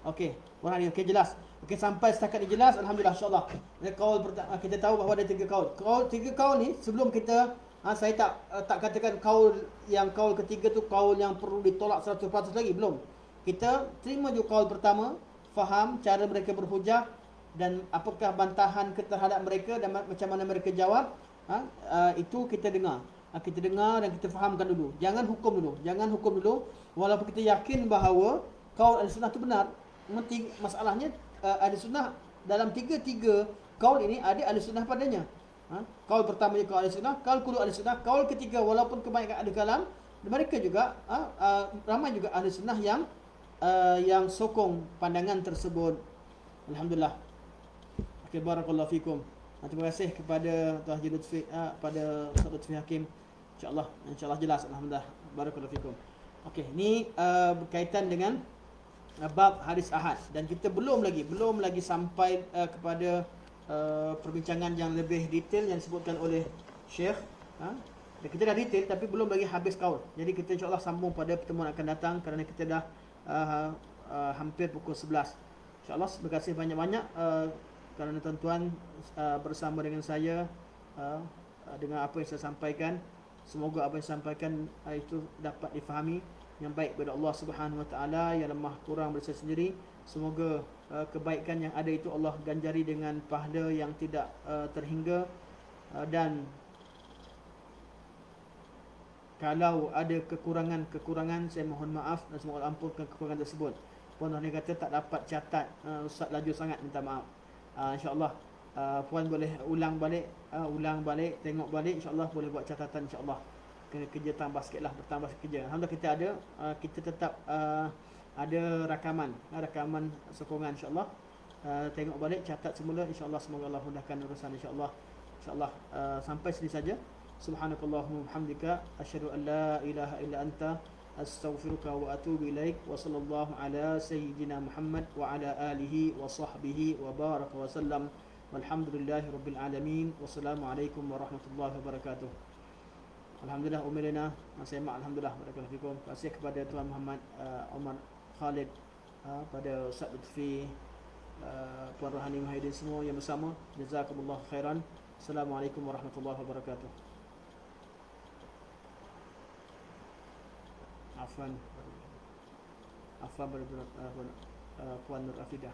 Okey, okey jelas. Okey, sampai setakat ini jelas, alhamdulillah, insyaallah. Kaul pertama kita tahu bahawa ada 3 kaul. Tiga kaul ni sebelum kita saya tak katakan kaul ketiga tu kaul yang perlu ditolak 100% lagi, belum. Kita terima je kaul pertama, faham cara mereka berhujah dan apakah bantahan terhadap mereka dan macam mana mereka jawab. Itu kita dengar. Kita dengar dan kita fahamkan dulu. Jangan hukum dulu. Walaupun kita yakin bahawa kaul Ahlussunnah itu benar. Masalahnya Ahlussunnah dalam tiga kaul ini ada Ahlussunnah padanya. Kaul pertama kaul Ahlussunnah, kaul kedua Ahlussunnah, kaul ketiga walaupun kebanyakan ada kalam, mereka juga ramai juga Ahlussunnah yang sokong pandangan tersebut. Alhamdulillah. Okey, barakallahu fikum. Terima kasih kepada Tuan Haji Lutfi, pada Ustaz Lutfi Hakim. InsyaAllah jelas. Alhamdulillah. Barakallahu fikum. Okey, ni berkaitan dengan bab hadis ahad. Dan kita belum lagi sampai kepada perbincangan yang lebih detail yang disebutkan oleh Syekh. Dan kita dah detail tapi belum lagi habis kaul. Jadi kita insyaAllah sambung pada pertemuan akan datang kerana kita dah hampir pukul 11. InsyaAllah terima kasih banyak-banyak kerana tuan-tuan bersama dengan saya dengan apa yang saya sampaikan. Semoga apa yang saya sampaikan itu dapat difahami yang baik pada Allah Subhanahu Wa Taala, yang lemah kurang pada saya sendiri. Semoga kebaikan yang ada itu Allah ganjari dengan pahala yang tidak terhingga, dan kalau ada kekurangan saya mohon maaf dan semoga Allah ampunkan kekurangan tersebut. Puan ni kata tak dapat catat, Ustaz laju sangat, minta maaf. InsyaAllah Puan boleh ulang balik, tengok balik, insyaAllah boleh buat catatan, insyaAllah. Kena kerja tambah sikit lah, bertambah kerja. Alhamdulillah kita tetap ada rakaman sokongan, insyaAllah. Tengok balik, catat semula, insyaAllah. Semoga Allah mudahkan urusan, insyaAllah. Sampai sini saja. Subhanakallahumma hamdika asyhadu an la ilaha illa anta astaghfiruka wa atubu ilaik. Wa sallallahu ala sayyidina Muhammad wa ala alihi wa sahbihi wa baraka wa sallam. Walhamdulillahi rabbil alamin. Wassalamualaikum warahmatullahi wabarakatuh. Alhamdulillah umilina masema, alhamdulillah, barakallahu fikum. Terima kasih kepada Tuan Muhammad Omar Khalid, pada Ustaz Lutfi, Puan Rohani Muhyiddin, semua yang bersama. Jazakumullah khairan. Assalamualaikum warahmatullahi wabarakatuh. Afwan Puan Nur Afidah.